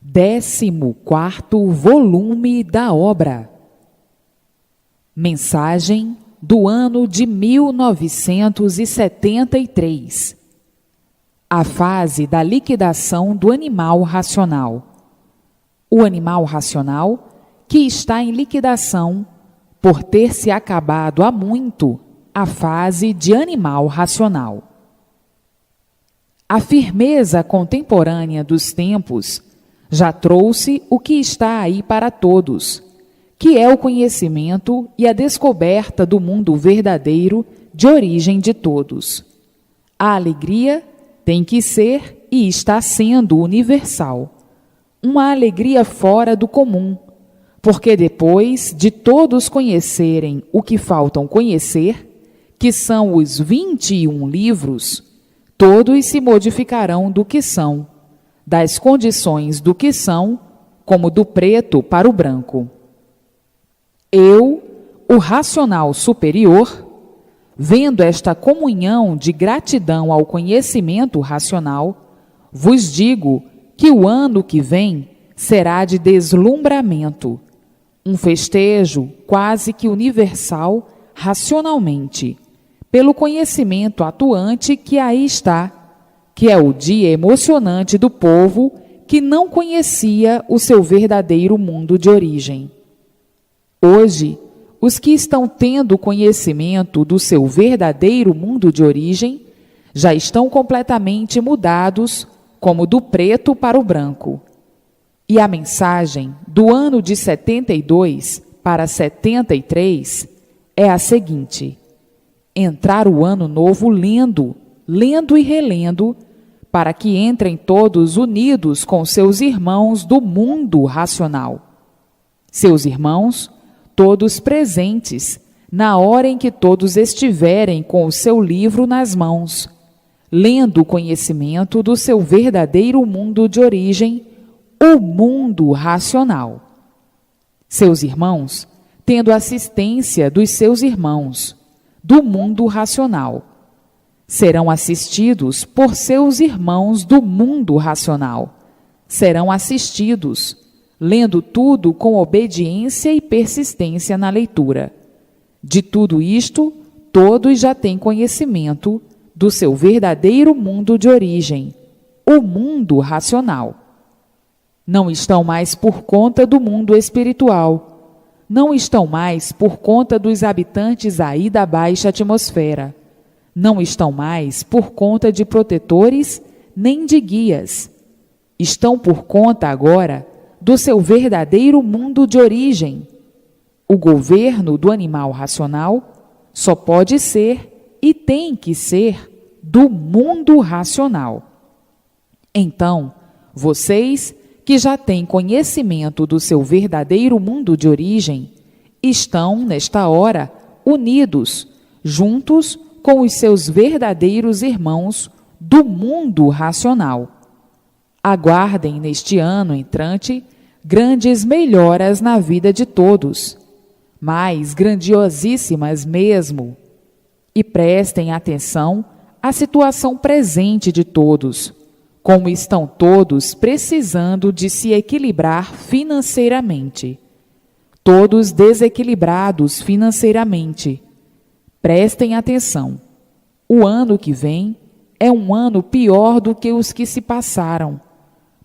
14º volume da obra. Mensagem do ano de 1973. A fase da liquidação do animal racional. O animal racional que está em liquidação por ter se acabado há muito a fase de animal racional. A firmeza contemporânea dos tempos já trouxe o que está aí para todos, que é o conhecimento e a descoberta do mundo verdadeiro de origem de todos. A alegria tem que ser e está sendo universal, uma alegria fora do comum, porque depois de todos conhecerem o que faltam conhecer, que são os 21 livros, todos se modificarão do que são, das condições do que são, como do preto para o branco. Eu, o racional superior, vendo esta comunhão de gratidão ao conhecimento racional, vos digo que o ano que vem será de deslumbramento, um festejo quase que universal racionalmente, pelo conhecimento atuante que aí está, que é o dia emocionante do povo que não conhecia o seu verdadeiro mundo de origem. Hoje, os que estão tendo conhecimento do seu verdadeiro mundo de origem já estão completamente mudados, como do preto para o branco. E a mensagem do ano de 72 para 73 é a seguinte: entrar o ano novo lendo e relendo, para que entrem todos unidos com seus irmãos do mundo racional. Seus irmãos, todos presentes, na hora em que todos estiverem com o seu livro nas mãos, lendo o conhecimento do seu verdadeiro mundo de origem, o mundo racional. Seus irmãos, tendo assistência dos seus irmãos, do mundo racional, serão assistidos por seus irmãos do mundo racional. Serão assistidos, lendo tudo com obediência e persistência na leitura. De tudo isto, todos já têm conhecimento do seu verdadeiro mundo de origem, o mundo racional. Não estão mais por conta do mundo espiritual. Não estão mais por conta dos habitantes aí da baixa atmosfera. Não estão mais por conta de protetores nem de guias. Estão por conta agora do seu verdadeiro mundo de origem. O governo do animal racional só pode ser e tem que ser do mundo racional. Então, vocês que já têm conhecimento do seu verdadeiro mundo de origem, estão, nesta hora, unidos, juntos com os seus verdadeiros irmãos do mundo racional. Aguardem neste ano entrante grandes melhoras na vida de todos, mais grandiosíssimas mesmo, e prestem atenção à situação presente de todos, como estão todos precisando de se equilibrar financeiramente. Todos desequilibrados financeiramente. Prestem atenção. O ano que vem é um ano pior do que os que se passaram,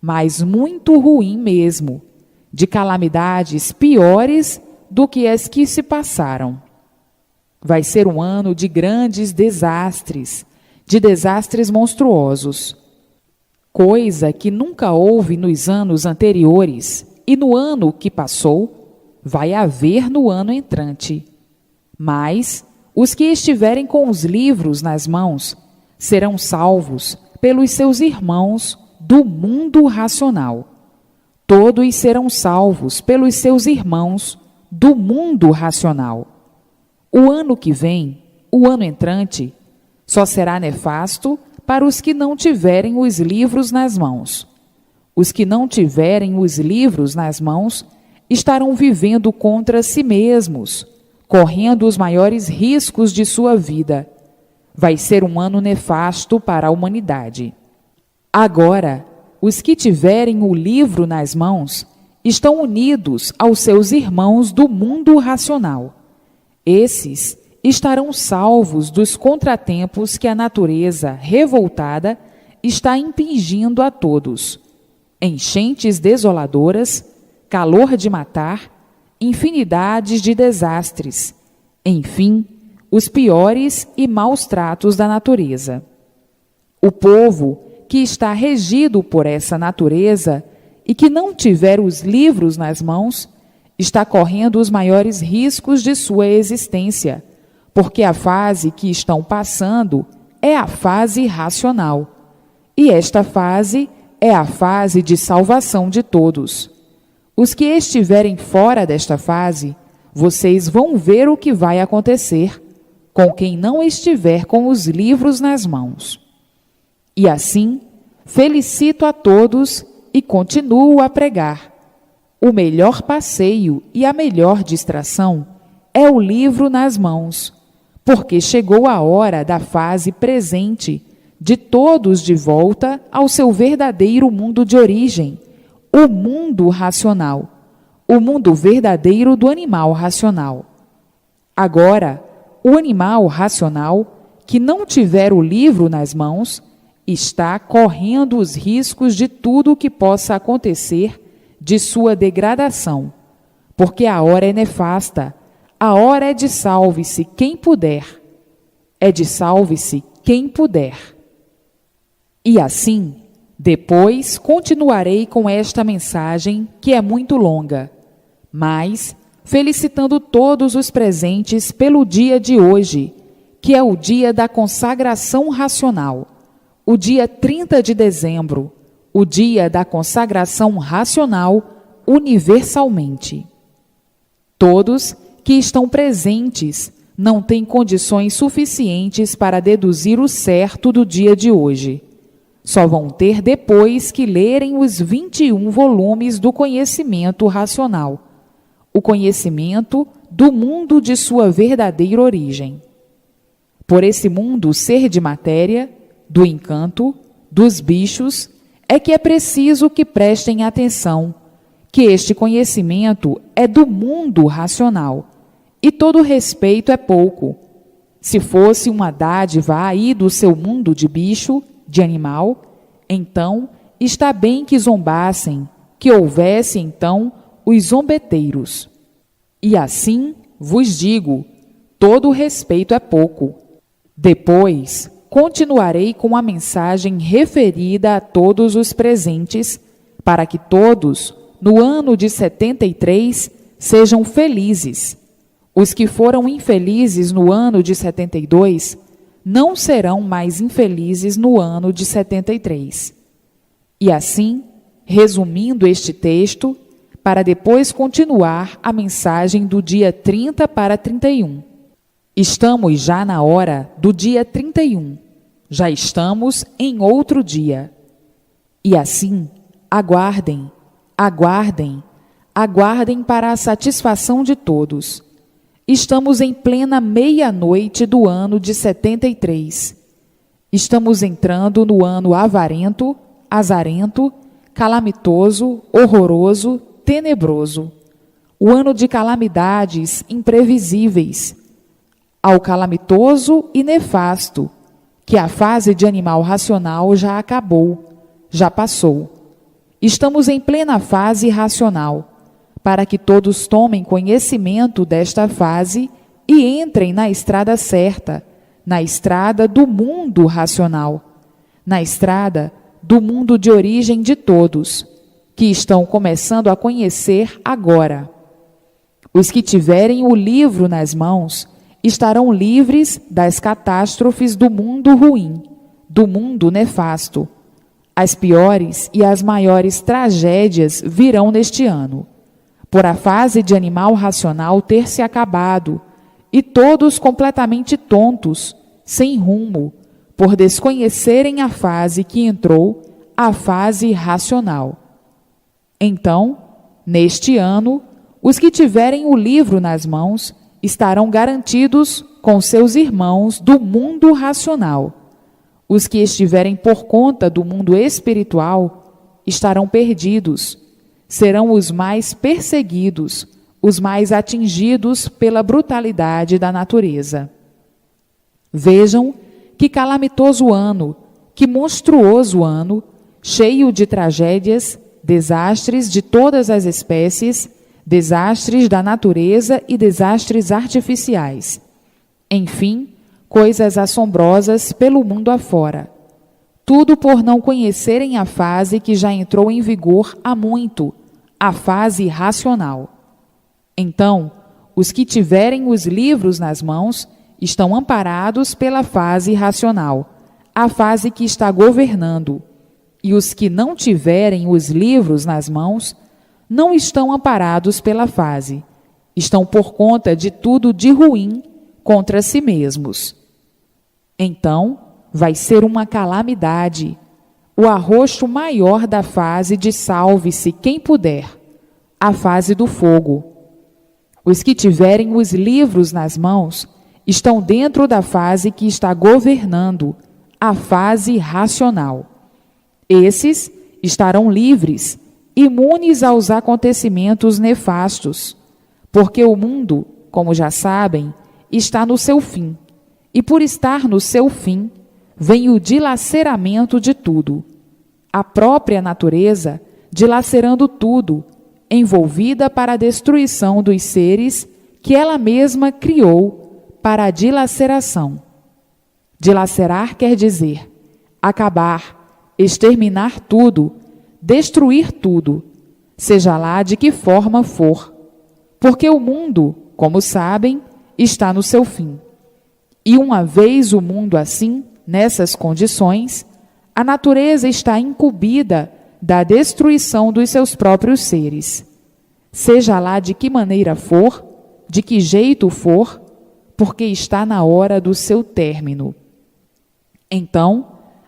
mas muito ruim mesmo, de calamidades piores do que as que se passaram. Vai ser um ano de grandes desastres, de desastres monstruosos, coisa que nunca houve nos anos anteriores e no ano que passou, vai haver no ano entrante. Mas os que estiverem com os livros nas mãos serão salvos pelos seus irmãos do mundo racional. Todos serão salvos pelos seus irmãos do mundo racional. O ano que vem, o ano entrante, só será nefasto para os que não tiverem os livros nas mãos. Os que não tiverem os livros nas mãos estarão vivendo contra si mesmos, correndo os maiores riscos de sua vida. Vai ser um ano nefasto para a humanidade. Agora, os que tiverem o livro nas mãos estão unidos aos seus irmãos do mundo racional. Esses estarão salvos dos contratempos que a natureza revoltada está impingindo a todos: enchentes desoladoras, calor de matar, infinidades de desastres, enfim, os piores e maus tratos da natureza. O povo que está regido por essa natureza e que não tiver os livros nas mãos, está correndo os maiores riscos de sua existência, porque a fase que estão passando é a fase racional, e esta fase é a fase de salvação de todos. Os que estiverem fora desta fase, vocês vão ver o que vai acontecer com quem não estiver com os livros nas mãos. E assim, felicito a todos e continuo a pregar. O melhor passeio e a melhor distração é o livro nas mãos, porque chegou a hora da fase presente de todos de volta ao seu verdadeiro mundo de origem, o mundo racional, o mundo verdadeiro do animal racional. Agora, o animal racional, que não tiver o livro nas mãos, está correndo os riscos de tudo o que possa acontecer de sua degradação, porque a hora é nefasta, a hora é de salve-se quem puder, é de salve-se quem puder. E assim, depois continuarei com esta mensagem, que é muito longa, mas felicitando todos os presentes pelo dia de hoje, que é o dia da consagração racional, o dia 30 de dezembro, o dia da consagração racional universalmente. Todos que estão presentes não têm condições suficientes para deduzir o certo do dia de hoje. Só vão ter depois que lerem os 21 volumes do conhecimento racional, o conhecimento do mundo de sua verdadeira origem. Por esse mundo ser de matéria, do encanto, dos bichos, é que é preciso que prestem atenção, que este conhecimento é do mundo racional, e todo respeito é pouco. Se fosse uma dádiva aí do seu mundo de bicho, de animal, então está bem que zombassem, que houvesse então os zombeteiros. E assim vos digo, todo respeito é pouco. Depois continuarei com a mensagem referida a todos os presentes, para que todos, no ano de 73, sejam felizes. Os que foram infelizes no ano de 72, não serão mais infelizes no ano de 73. E assim, resumindo este texto, para depois continuar a mensagem do dia 30 para 31. Estamos já na hora do dia 31. Já estamos em outro dia. E assim, aguardem, aguardem, aguardem para a satisfação de todos. Estamos em plena meia-noite do ano de 73. Estamos entrando no ano avarento, azarento, calamitoso, horroroso, tenebroso. O ano de calamidades imprevisíveis. Ao calamitoso e nefasto, que a fase de animal racional já acabou, já passou. Estamos em plena fase racional, para que todos tomem conhecimento desta fase e entrem na estrada certa, na estrada do mundo racional, na estrada do mundo de origem de todos, que estão começando a conhecer agora. Os que tiverem o livro nas mãos estarão livres das catástrofes do mundo ruim, do mundo nefasto. As piores e as maiores tragédias virão neste ano, por a fase de animal racional ter se acabado, e todos completamente tontos, sem rumo, por desconhecerem a fase que entrou, a fase racional. Então, neste ano, os que tiverem o livro nas mãos estarão garantidos com seus irmãos do mundo racional. Os que estiverem por conta do mundo espiritual, estarão perdidos, serão os mais perseguidos, os mais atingidos pela brutalidade da natureza. Vejam que calamitoso ano, que monstruoso ano, cheio de tragédias, desastres de todas as espécies, desastres da natureza e desastres artificiais. Enfim, coisas assombrosas pelo mundo afora. Tudo por não conhecerem a fase que já entrou em vigor há muito, a fase racional. Então, os que tiverem os livros nas mãos estão amparados pela fase racional, a fase que está governando, e os que não tiverem os livros nas mãos não estão amparados pela fase, estão por conta de tudo de ruim contra si mesmos. Então, vai ser uma calamidade, o arroxo maior da fase de salve-se quem puder, a fase do fogo. Os que tiverem os livros nas mãos estão dentro da fase que está governando, a fase racional. Esses estarão livres, imunes aos acontecimentos nefastos, porque o mundo, como já sabem, está no seu fim, e por estar no seu fim, vem o dilaceramento de tudo. A própria natureza dilacerando tudo, envolvida para a destruição dos seres que ela mesma criou para a dilaceração. Dilacerar quer dizer acabar, exterminar tudo, destruir tudo, seja lá de que forma for, porque o mundo, como sabem, está no seu fim. E uma vez o mundo assim, nessas condições, a natureza está incumbida da destruição dos seus próprios seres, seja lá de que maneira for, de que jeito for, porque está na hora do seu término. Então,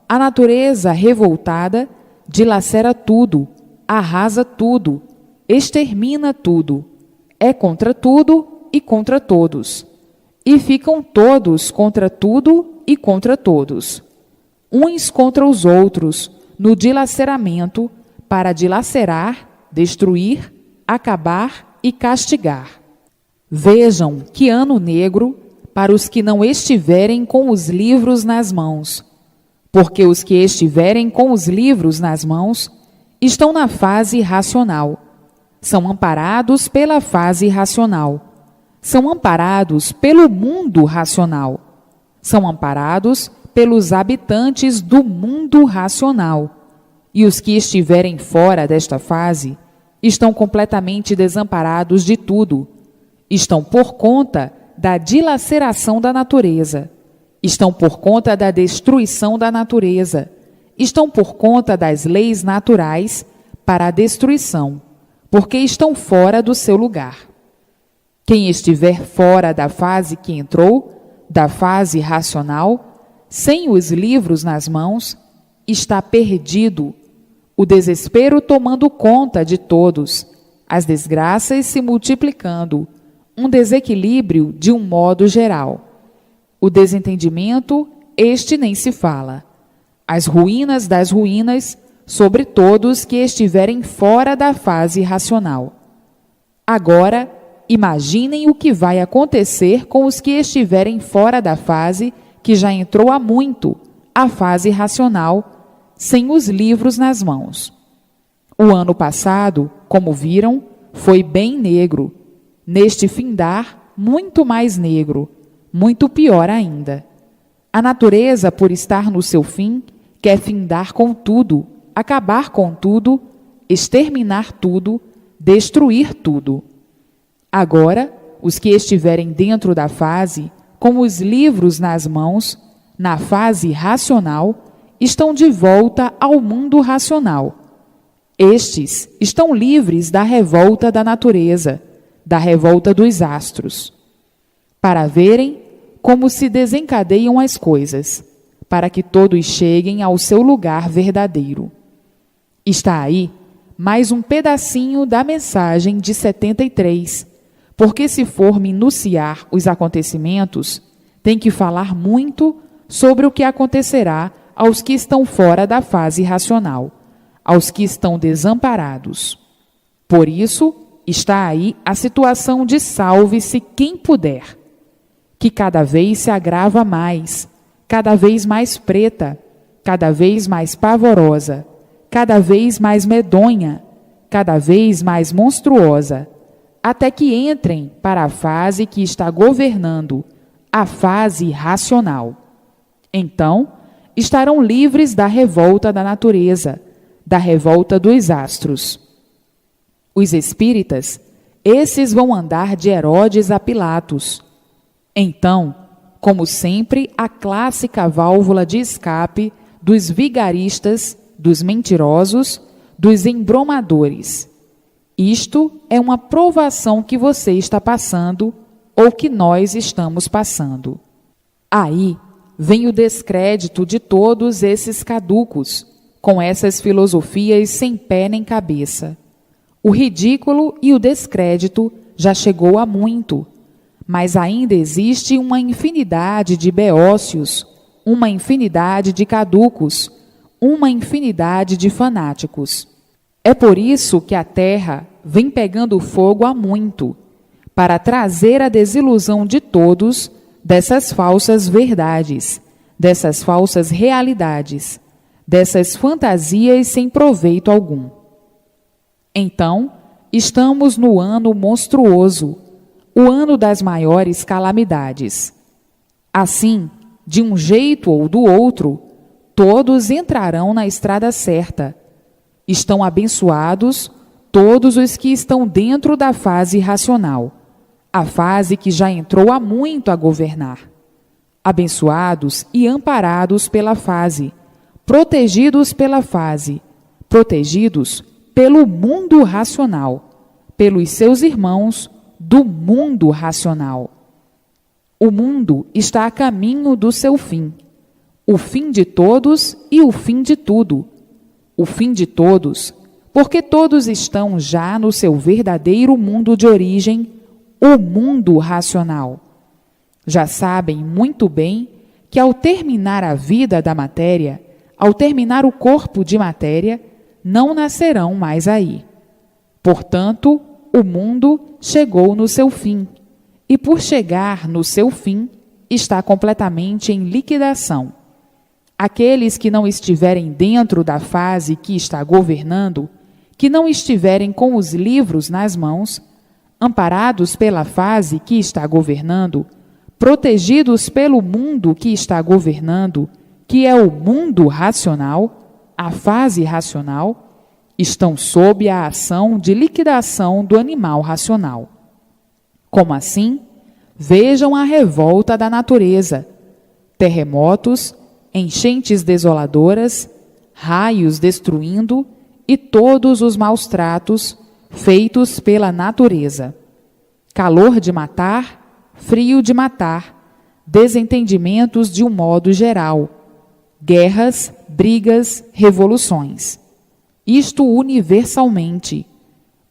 a natureza revoltada dilacera tudo, arrasa tudo, extermina tudo, é contra tudo e contra todos, e ficam todos contra tudo e contra todos, uns contra os outros, no dilaceramento, para dilacerar, destruir, acabar e castigar. Vejam que ano negro para os que não estiverem com os livros nas mãos, porque os que estiverem com os livros nas mãos estão na fase racional, são amparados pela fase racional, são amparados pelo mundo racional, são amparados pelos habitantes do mundo racional, e os que estiverem fora desta fase estão completamente desamparados de tudo, estão por conta da dilaceração da natureza, estão por conta da destruição da natureza, estão por conta das leis naturais para a destruição, porque estão fora do seu lugar. Quem estiver fora da fase que entrou, da fase racional, sem os livros nas mãos, está perdido, o desespero tomando conta de todos, as desgraças se multiplicando, um desequilíbrio de um modo geral. O desentendimento, este nem se fala. As ruínas das ruínas sobre todos que estiverem fora da fase racional. Agora, imaginem o que vai acontecer com os que estiverem fora da fase que já entrou há muito, a fase racional, sem os livros nas mãos. O ano passado, como viram, foi bem negro. Neste findar, muito mais negro, muito pior ainda. A natureza, por estar no seu fim, quer findar com tudo, acabar com tudo, exterminar tudo, destruir tudo. Agora, os que estiverem dentro da fase, com os livros nas mãos, na fase racional, estão de volta ao mundo racional. Estes estão livres da revolta da natureza, da revolta dos astros, para verem como se desencadeiam as coisas, para que todos cheguem ao seu lugar verdadeiro. Está aí mais um pedacinho da mensagem de 73, porque se for minuciar os acontecimentos, tem que falar muito sobre o que acontecerá aos que estão fora da fase racional, aos que estão desamparados. Por isso, está aí a situação de salve-se quem puder, que cada vez se agrava mais, cada vez mais preta, cada vez mais pavorosa, cada vez mais medonha, cada vez mais monstruosa, até que entrem para a fase que está governando, a fase racional. Então, estarão livres da revolta da natureza, da revolta dos astros. Os espíritas, esses vão andar de Herodes a Pilatos. Então, como sempre, a clássica válvula de escape dos vigaristas, dos mentirosos, dos embromadores. Isto é uma provação que você está passando ou que nós estamos passando. Aí vem o descrédito de todos esses caducos, com essas filosofias sem pé nem cabeça. O ridículo e o descrédito já chegou há muito, mas ainda existe uma infinidade de beócios, uma infinidade de caducos, uma infinidade de fanáticos. É por isso que a Terra vem pegando fogo há muito, para trazer a desilusão de todos dessas falsas verdades, dessas falsas realidades, dessas fantasias sem proveito algum. Então, estamos no ano monstruoso, o ano das maiores calamidades. Assim, de um jeito ou do outro, todos entrarão na estrada certa. Estão abençoados todos os que estão dentro da fase racional, a fase que já entrou há muito a governar. Abençoados e amparados pela fase, protegidos pela fase, protegidos pelo mundo racional, pelos seus irmãos do mundo racional. O mundo está a caminho do seu fim, o fim de todos e o fim de tudo. O fim de todos, porque todos estão já no seu verdadeiro mundo de origem, o mundo racional. Já sabem muito bem que ao terminar a vida da matéria, ao terminar o corpo de matéria, não nascerão mais aí. Portanto, o mundo chegou no seu fim, e por chegar no seu fim, está completamente em liquidação. Aqueles que não estiverem dentro da fase que está governando, que não estiverem com os livros nas mãos, amparados pela fase que está governando, protegidos pelo mundo que está governando, que é o mundo racional, a fase racional, estão sob a ação de liquidação do animal racional. Como assim? Vejam a revolta da natureza, terremotos, enchentes desoladoras, raios destruindo e todos os maus tratos feitos pela natureza. Calor de matar, frio de matar, desentendimentos de um modo geral, guerras, brigas, revoluções. Isto universalmente.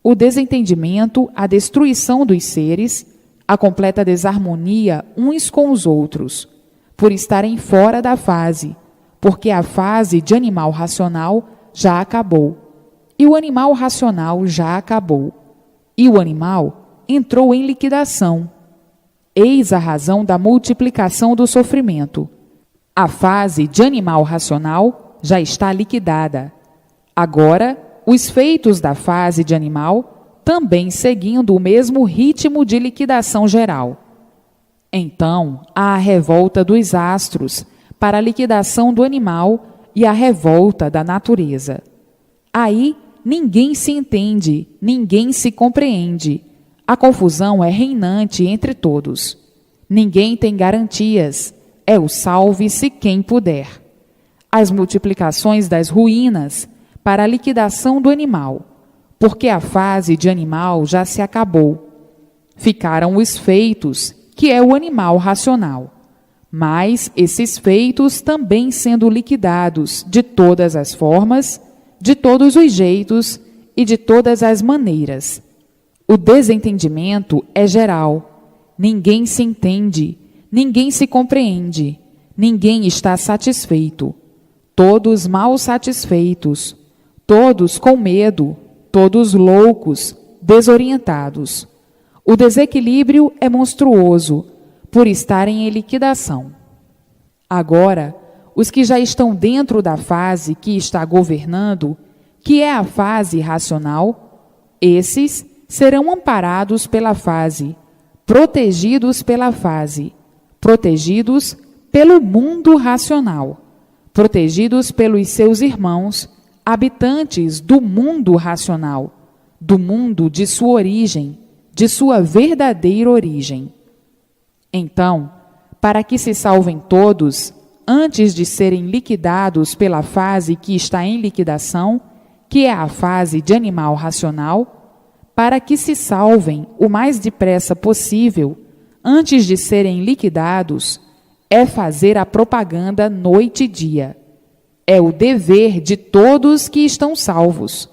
O desentendimento, a destruição dos seres, a completa desarmonia uns com os outros, por estarem fora da fase, porque a fase de animal racional já acabou. E o animal racional já acabou. E o animal entrou em liquidação. Eis a razão da multiplicação do sofrimento. A fase de animal racional já está liquidada. Agora, os feitos da fase de animal também seguindo o mesmo ritmo de liquidação geral. Então, há a revolta dos astros para a liquidação do animal e a revolta da natureza. Aí, ninguém se entende, ninguém se compreende. A confusão é reinante entre todos. Ninguém tem garantias. É o salve-se quem puder. As multiplicações das ruínas para a liquidação do animal, porque a fase de animal já se acabou. Ficaram os feitos, que é o animal racional. Mas esses feitos também sendo liquidados de todas as formas, de todos os jeitos e de todas as maneiras. O desentendimento é geral. Ninguém se entende, ninguém se compreende, ninguém está satisfeito. Todos mal satisfeitos, todos com medo, todos loucos, desorientados. O desequilíbrio é monstruoso, por estarem em liquidação. Agora, os que já estão dentro da fase que está governando, que é a fase racional, esses serão amparados pela fase, protegidos pela fase, protegidos pelo mundo racional, protegidos pelos seus irmãos, habitantes do mundo racional, do mundo de sua origem, de sua verdadeira origem. Então, para que se salvem todos, antes de serem liquidados pela fase que está em liquidação, que é a fase de animal racional, para que se salvem o mais depressa possível, antes de serem liquidados, é fazer a propaganda noite e dia. É o dever de todos que estão salvos.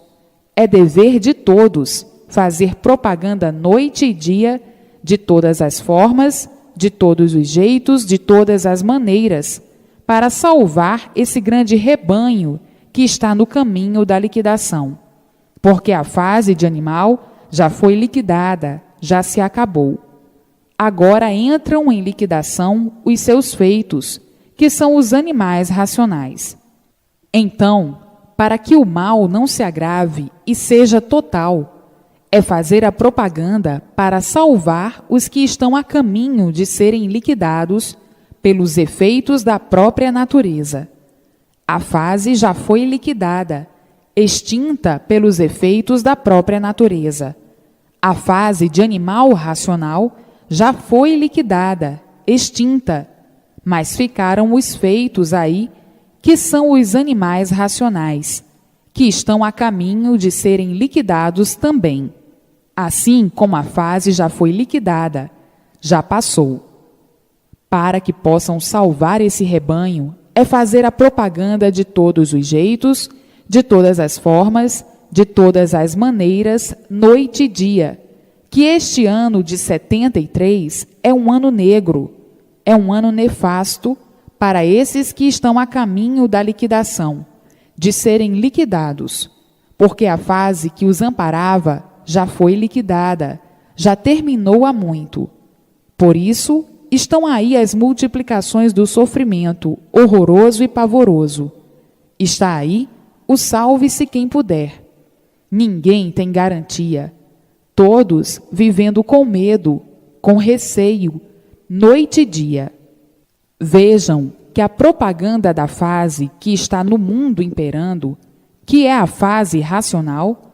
É dever de todos fazer propaganda noite e dia, de todas as formas, de todos os jeitos, de todas as maneiras, para salvar esse grande rebanho que está no caminho da liquidação. Porque a fase de animal já foi liquidada, já se acabou. Agora entram em liquidação os seus feitos, que são os animais racionais. Então, para que o mal não se agrave e seja total, é fazer a propaganda para salvar os que estão a caminho de serem liquidados pelos efeitos da própria natureza. A fase já foi liquidada, extinta pelos efeitos da própria natureza. A fase de animal racional já foi liquidada, extinta, mas ficaram os feitos aí, que são os animais racionais, que estão a caminho de serem liquidados também. Assim como a fase já foi liquidada, já passou. Para que possam salvar esse rebanho, é fazer a propaganda de todos os jeitos, de todas as formas, de todas as maneiras, noite e dia, que este ano de 73 é um ano negro, é um ano nefasto para esses que estão a caminho da liquidação, de serem liquidados, porque a fase que os amparava já foi liquidada, já terminou há muito. Por isso, estão aí as multiplicações do sofrimento horroroso e pavoroso. Está aí o salve-se quem puder. Ninguém tem garantia. Todos vivendo com medo, com receio, noite e dia. Vejam que a propaganda da fase que está no mundo imperando, que é a fase racional,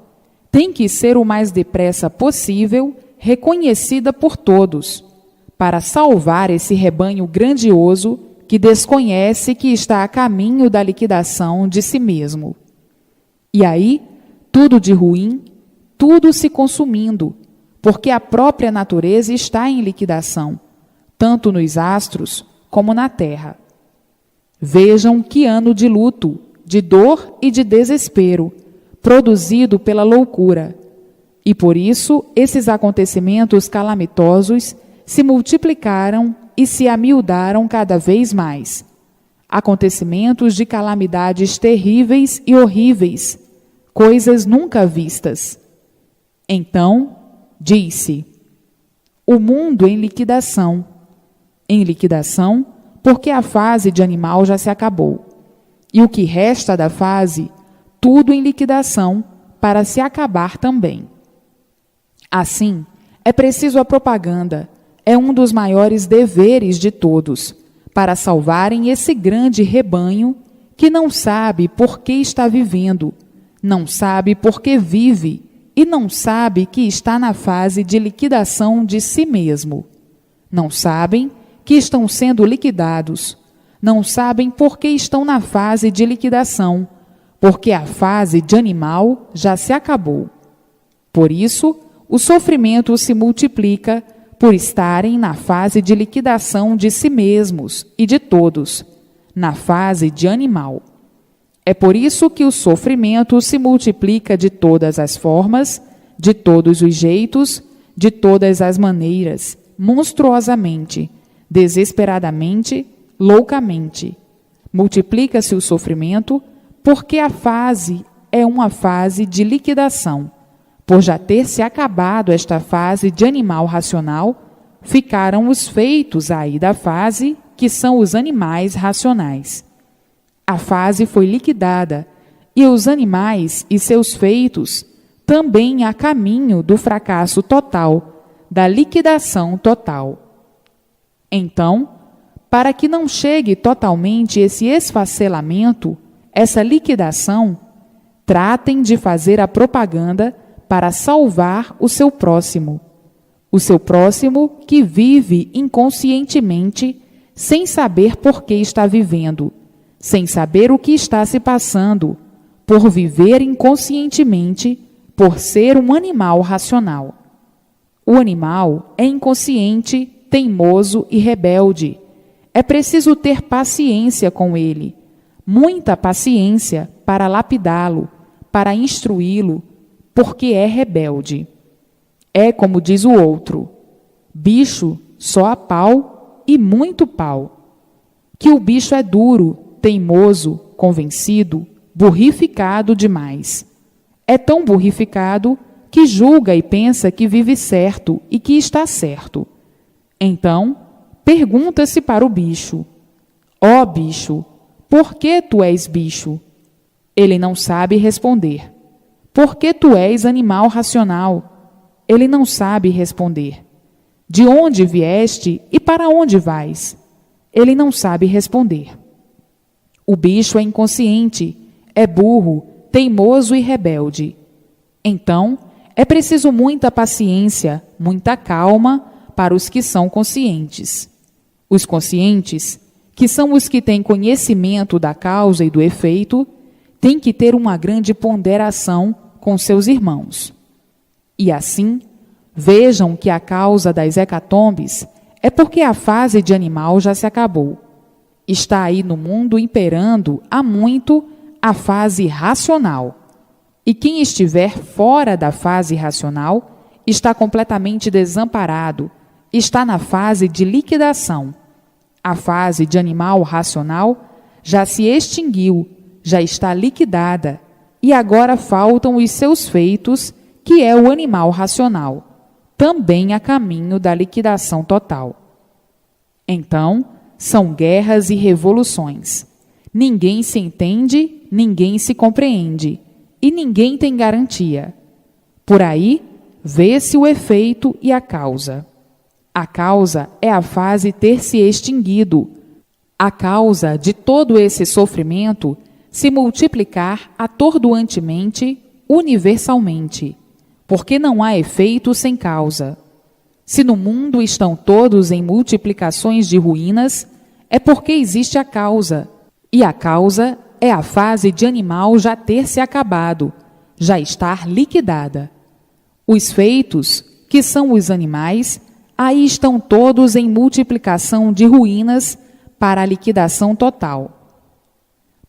tem que ser o mais depressa possível reconhecida por todos, para salvar esse rebanho grandioso que desconhece que está a caminho da liquidação de si mesmo. E aí, tudo de ruim, tudo se consumindo, porque a própria natureza está em liquidação, tanto nos astros como na terra. Vejam que ano de luto, de dor e de desespero, produzido pela loucura. E por isso, esses acontecimentos calamitosos se multiplicaram e se amiudaram cada vez mais. Acontecimentos de calamidades terríveis e horríveis, coisas nunca vistas. Então, disse: o mundo em liquidação, porque a fase de animal já se acabou, e o que resta da fase, tudo em liquidação para se acabar também. Assim, é preciso a propaganda, é um dos maiores deveres de todos, para salvarem esse grande rebanho que não sabe por que está vivendo, não sabe por que vive e não sabe que está na fase de liquidação de si mesmo. Não sabem que estão sendo liquidados, não sabem por que estão na fase de liquidação, porque a fase de animal já se acabou. Por isso, o sofrimento se multiplica por estarem na fase de liquidação de si mesmos e de todos, na fase de animal. É por isso que o sofrimento se multiplica de todas as formas, de todos os jeitos, de todas as maneiras, monstruosamente, desesperadamente, loucamente. Multiplica-se o sofrimento porque a fase é uma fase de liquidação. Por já ter se acabado esta fase de animal racional, ficaram os feitos aí da fase, que são os animais racionais. A fase foi liquidada, e os animais e seus feitos também a caminho do fracasso total, da liquidação total. Então, para que não chegue totalmente esse esfacelamento, essa liquidação, tratem de fazer a propaganda para salvar o seu próximo que vive inconscientemente, sem saber por que está vivendo, sem saber o que está se passando, por viver inconscientemente, por ser um animal racional. O animal é inconsciente, teimoso e rebelde. É preciso ter paciência com ele, muita paciência para lapidá-lo, para instruí-lo, porque é rebelde. É como diz o outro: bicho só há pau e muito pau. Que o bicho é duro, teimoso, convencido, burrificado demais. É tão burrificado que julga e pensa que vive certo e que está certo. Então, pergunta-se para o bicho: ó bicho, por que tu és bicho? Ele não sabe responder. Por que tu és animal racional? Ele não sabe responder. De onde vieste e para onde vais? Ele não sabe responder. O bicho é inconsciente, é burro, teimoso e rebelde. Então, é preciso muita paciência, muita calma para os que são conscientes. Os conscientes, que são os que têm conhecimento da causa e do efeito, têm que ter uma grande ponderação com seus irmãos. E assim, vejam que a causa das hecatombes é porque a fase de animal já se acabou. Está aí no mundo imperando há muito a fase racional. E quem estiver fora da fase racional está completamente desamparado, está na fase de liquidação. A fase de animal racional já se extinguiu, já está liquidada, e agora faltam os seus feitos, que é o animal racional, também a caminho da liquidação total. Então, são guerras e revoluções. Ninguém se entende, ninguém se compreende, e ninguém tem garantia. Por aí, vê-se o efeito e a causa. A causa é a fase ter se extinguido. A causa de todo esse sofrimento se multiplicar atordoantemente, universalmente, porque não há efeito sem causa. Se no mundo estão todos em multiplicações de ruínas, é porque existe a causa, e a causa é a fase de animal já ter se acabado, já estar liquidada. Os feitos, que são os animais, aí estão todos em multiplicação de ruínas para a liquidação total.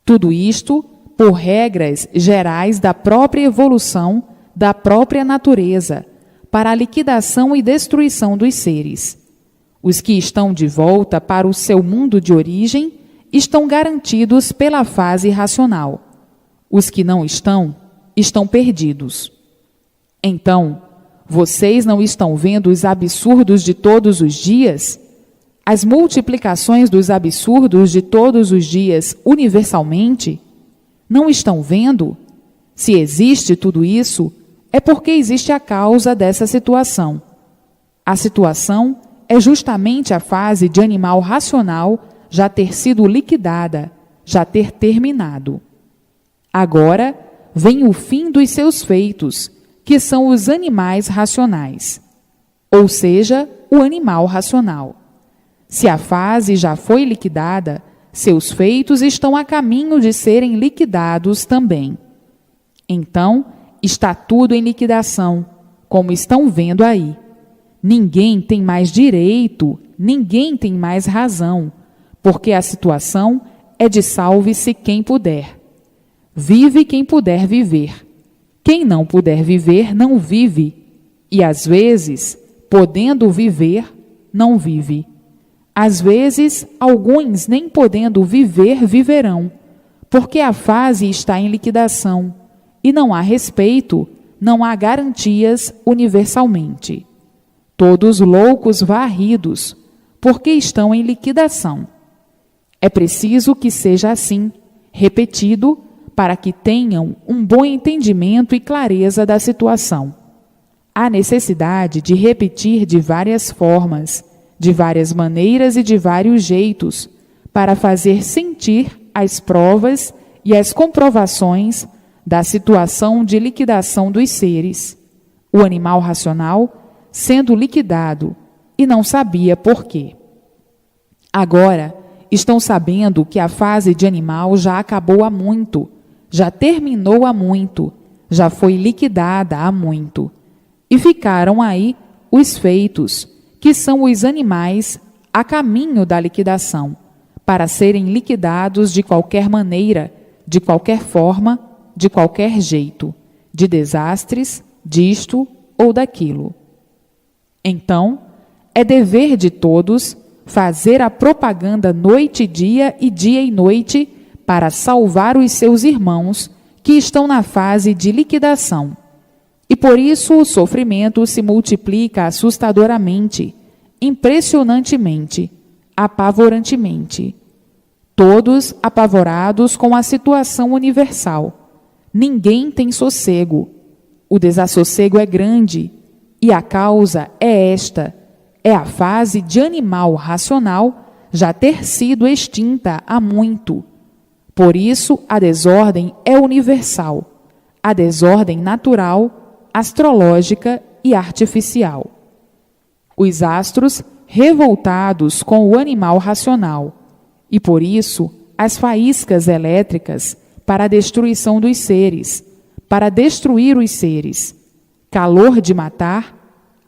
Tudo isto por regras gerais da própria evolução, da própria natureza, para a liquidação e destruição dos seres. Os que estão de volta para o seu mundo de origem estão garantidos pela fase racional. Os que não estão, estão perdidos. Então, vocês não estão vendo os absurdos de todos os dias? As multiplicações dos absurdos de todos os dias universalmente? Não estão vendo? Se existe tudo isso, é porque existe a causa dessa situação. A situação é justamente a fase de animal racional já ter sido liquidada, já ter terminado. Agora vem o fim dos seus feitos, que são os animais racionais, ou seja, o animal racional. Se a fase já foi liquidada, seus feitos estão a caminho de serem liquidados também. Então, está tudo em liquidação, como estão vendo aí. Ninguém tem mais direito, ninguém tem mais razão, porque a situação é de salve-se quem puder. Vive quem puder viver. Quem não puder viver, não vive. E, às vezes, podendo viver, não vive. Às vezes, alguns nem podendo viver, viverão, porque a fase está em liquidação, e não há respeito, não há garantias universalmente. Todos loucos varridos, porque estão em liquidação. É preciso que seja assim, repetido, para que tenham um bom entendimento e clareza da situação. Há necessidade de repetir de várias formas, de várias maneiras e de vários jeitos, para fazer sentir as provas e as comprovações da situação de liquidação dos seres. O animal racional sendo liquidado e não sabia por quê. Agora, estão sabendo que a fase de animal já acabou há muito, já terminou há muito, já foi liquidada há muito. E ficaram aí os feitos, que são os animais a caminho da liquidação, para serem liquidados de qualquer maneira, de qualquer forma, de qualquer jeito, de desastres, disto ou daquilo. Então, é dever de todos fazer a propaganda noite e dia e noite para salvar os seus irmãos que estão na fase de liquidação. E por isso o sofrimento se multiplica assustadoramente, impressionantemente, apavorantemente. Todos apavorados com a situação universal. Ninguém tem sossego. O desassossego é grande, e a causa é esta: é a fase de animal racional já ter sido extinta há muito. Por isso, a desordem é universal, a desordem natural, astrológica e artificial. Os astros revoltados com o animal racional, e por isso as faíscas elétricas para a destruição dos seres, para destruir os seres, calor de matar,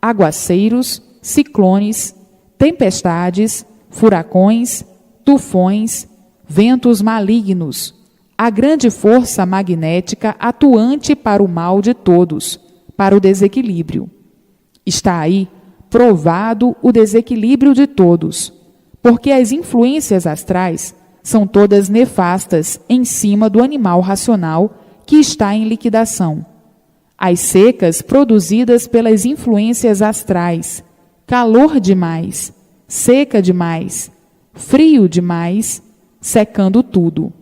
aguaceiros, ciclones, tempestades, furacões, tufões, ventos malignos, a grande força magnética atuante para o mal de todos, para o desequilíbrio. Está aí provado o desequilíbrio de todos, porque as influências astrais são todas nefastas em cima do animal racional que está em liquidação. As secas produzidas pelas influências astrais, calor demais, seca demais, frio demais, secando tudo.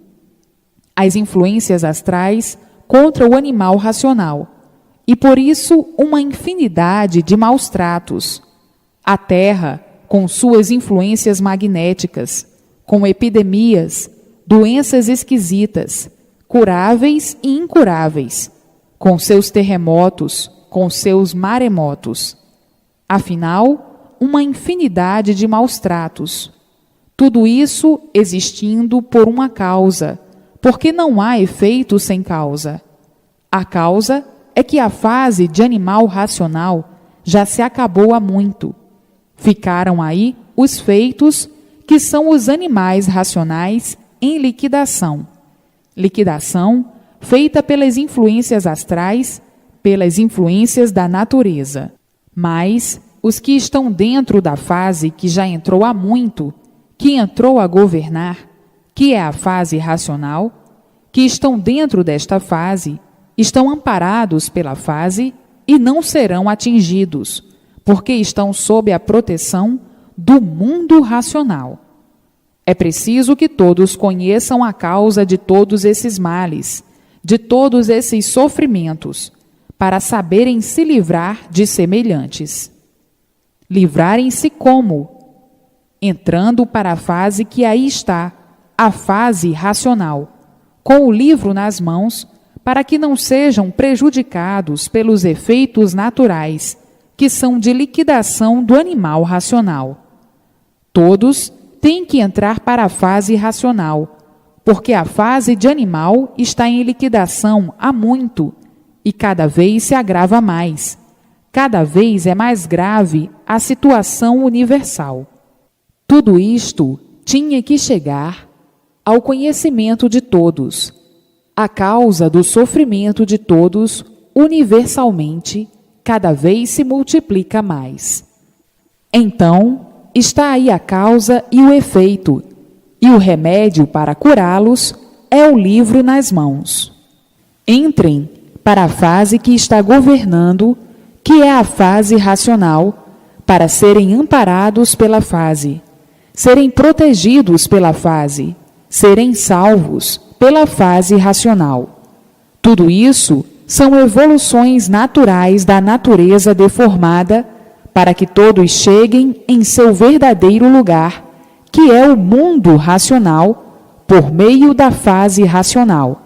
As influências astrais contra o animal racional, e por isso uma infinidade de maus tratos. A Terra, com suas influências magnéticas, com epidemias, doenças esquisitas, curáveis e incuráveis, com seus terremotos, com seus maremotos. Afinal, uma infinidade de maus tratos. Tudo isso existindo por uma causa, porque não há efeito sem causa. A causa é que a fase de animal racional já se acabou há muito. Ficaram aí os feitos, que são os animais racionais em liquidação. Liquidação feita pelas influências astrais, pelas influências da natureza. Mas os que estão dentro da fase que já entrou há muito, que entrou a governar, que é a fase racional, que estão dentro desta fase, estão amparados pela fase e não serão atingidos, porque estão sob a proteção do mundo racional. É preciso que todos conheçam a causa de todos esses males, de todos esses sofrimentos, para saberem se livrar de semelhantes. Livrarem-se como? Entrando para a fase que aí está, a fase racional, com o livro nas mãos, para que não sejam prejudicados pelos efeitos naturais, que são de liquidação do animal racional. Todos têm que entrar para a fase racional, porque a fase de animal está em liquidação há muito, e cada vez se agrava mais. Cada vez é mais grave a situação universal. Tudo isto tinha que chegar ao conhecimento de todos. A causa do sofrimento de todos, universalmente, cada vez se multiplica mais. Então, está aí a causa e o efeito, e o remédio para curá-los é o livro nas mãos. Entrem para a fase que está governando, que é a fase racional, para serem amparados pela fase, serem protegidos pela fase, serem salvos pela fase racional. Tudo isso são evoluções naturais da natureza deformada para que todos cheguem em seu verdadeiro lugar, que é o mundo racional, por meio da fase racional,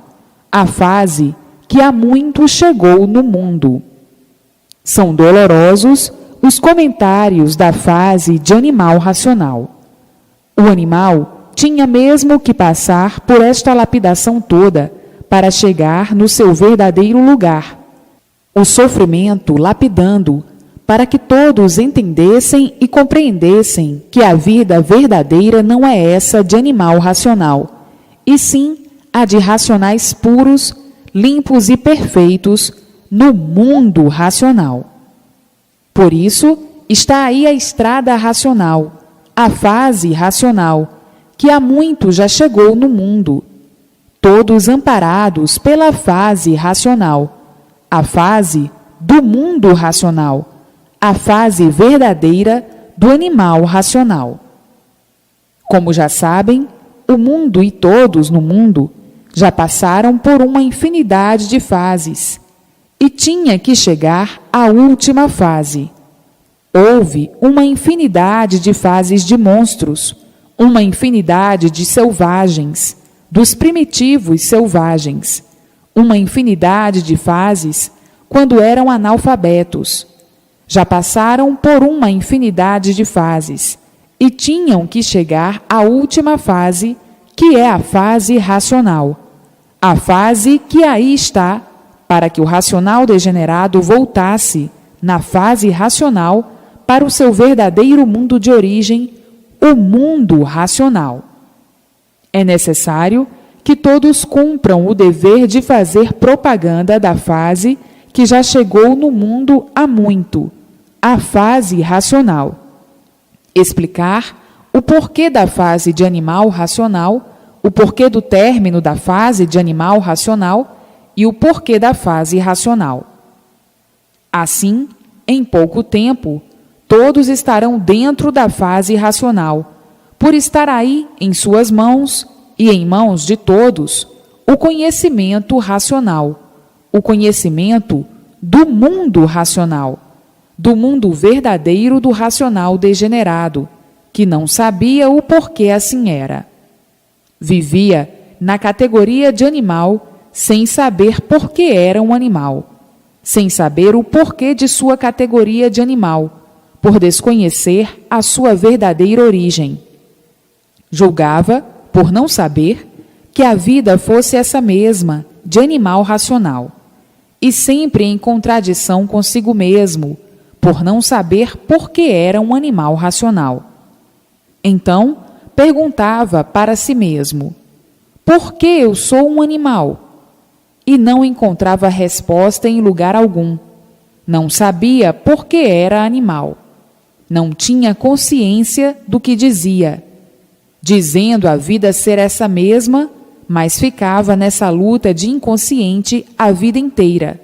a fase que há muito chegou no mundo. São dolorosos os comentários da fase de animal racional. O animal tinha mesmo que passar por esta lapidação toda para chegar no seu verdadeiro lugar. O sofrimento lapidando para que todos entendessem e compreendessem que a vida verdadeira não é essa de animal racional, e sim a de racionais puros, limpos e perfeitos no mundo racional. Por isso, está aí a estrada racional, a fase racional, que há muito já chegou no mundo, todos amparados pela fase racional, a fase do mundo racional, a fase verdadeira do animal racional. Como já sabem, o mundo e todos no mundo já passaram por uma infinidade de fases e tinha que chegar à última fase. Houve uma infinidade de fases de monstros, uma infinidade de selvagens, dos primitivos selvagens, uma infinidade de fases quando eram analfabetos. Já passaram por uma infinidade de fases e tinham que chegar à última fase, que é a fase racional. A fase que aí está, para que o racional degenerado voltasse, na fase racional, para o seu verdadeiro mundo de origem, o mundo racional. É necessário que todos cumpram o dever de fazer propaganda da fase que já chegou no mundo há muito, a fase racional. Explicar o porquê da fase de animal racional, o porquê do término da fase de animal racional e o porquê da fase racional. Assim, em pouco tempo, todos estarão dentro da fase racional, por estar aí em suas mãos e em mãos de todos o conhecimento racional, o conhecimento do mundo racional, do mundo verdadeiro do racional degenerado, que não sabia o porquê assim era. Vivia na categoria de animal sem saber por que era um animal, sem saber o porquê de sua categoria de animal, por desconhecer a sua verdadeira origem. Julgava, por não saber, que a vida fosse essa mesma, de animal racional, e sempre em contradição consigo mesmo, por não saber por que era um animal racional. Então, perguntava para si mesmo: por que eu sou um animal? E não encontrava resposta em lugar algum. Não sabia por que era animal. Não tinha consciência do que dizia, dizendo a vida ser essa mesma, mas ficava nessa luta de inconsciente a vida inteira,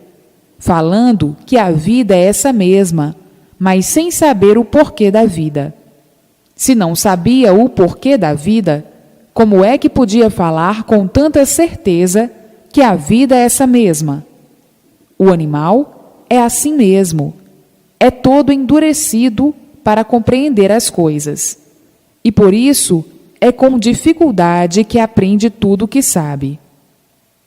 falando que a vida é essa mesma, mas sem saber o porquê da vida. Se não sabia o porquê da vida, como é que podia falar com tanta certeza que a vida é essa mesma? O animal é assim mesmo, é todo endurecido para compreender as coisas, e por isso é com dificuldade que aprende tudo o que sabe.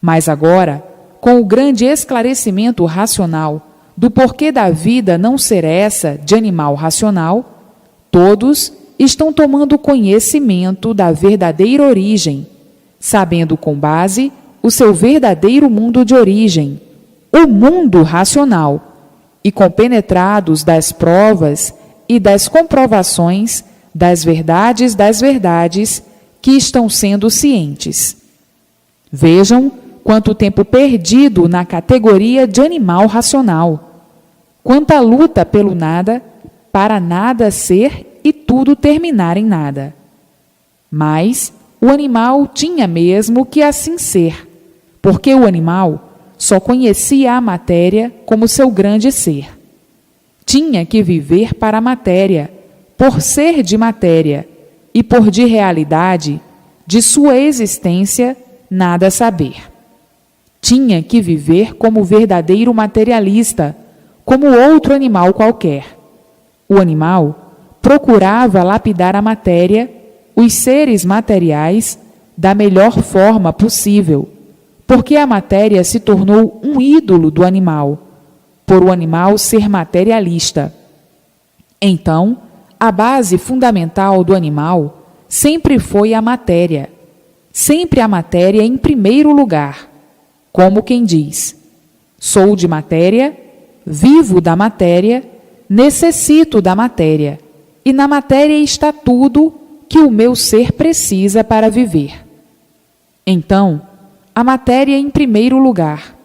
Mas agora, com o grande esclarecimento racional do porquê da vida não ser essa de animal racional, todos estão tomando conhecimento da verdadeira origem, sabendo com base o seu verdadeiro mundo de origem, o mundo racional, e compenetrados das provas e das comprovações das verdades que estão sendo cientes. Vejam quanto tempo perdido na categoria de animal racional, quanta luta pelo nada, para nada ser e tudo terminar em nada. Mas o animal tinha mesmo que assim ser, porque o animal só conhecia a matéria como seu grande ser. Tinha que viver para a matéria, por ser de matéria, e por de realidade, de sua existência, nada saber. Tinha que viver como verdadeiro materialista, como outro animal qualquer. O animal procurava lapidar a matéria, os seres materiais, da melhor forma possível, porque a matéria se tornou um ídolo do animal, por o animal ser materialista. Então, a base fundamental do animal sempre foi a matéria, sempre a matéria em primeiro lugar, como quem diz: sou de matéria, vivo da matéria, necessito da matéria, e na matéria está tudo que o meu ser precisa para viver. Então, a matéria em primeiro lugar.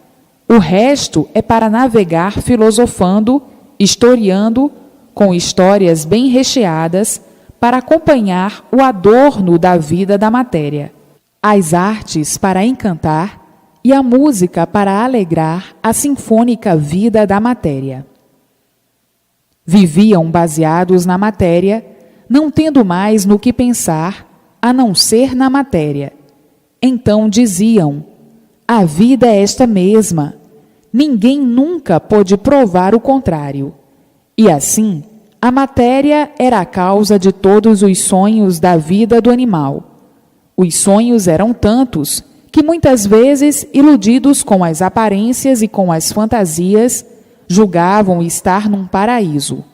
O resto é para navegar filosofando, historiando, com histórias bem recheadas, para acompanhar o adorno da vida da matéria. As artes para encantar e a música para alegrar a sinfônica vida da matéria. Viviam baseados na matéria, não tendo mais no que pensar, a não ser na matéria. Então diziam: a vida é esta mesma, ninguém nunca pôde provar o contrário. E assim, a matéria era a causa de todos os sonhos da vida do animal. Os sonhos eram tantos que muitas vezes, iludidos com as aparências e com as fantasias, julgavam estar num paraíso.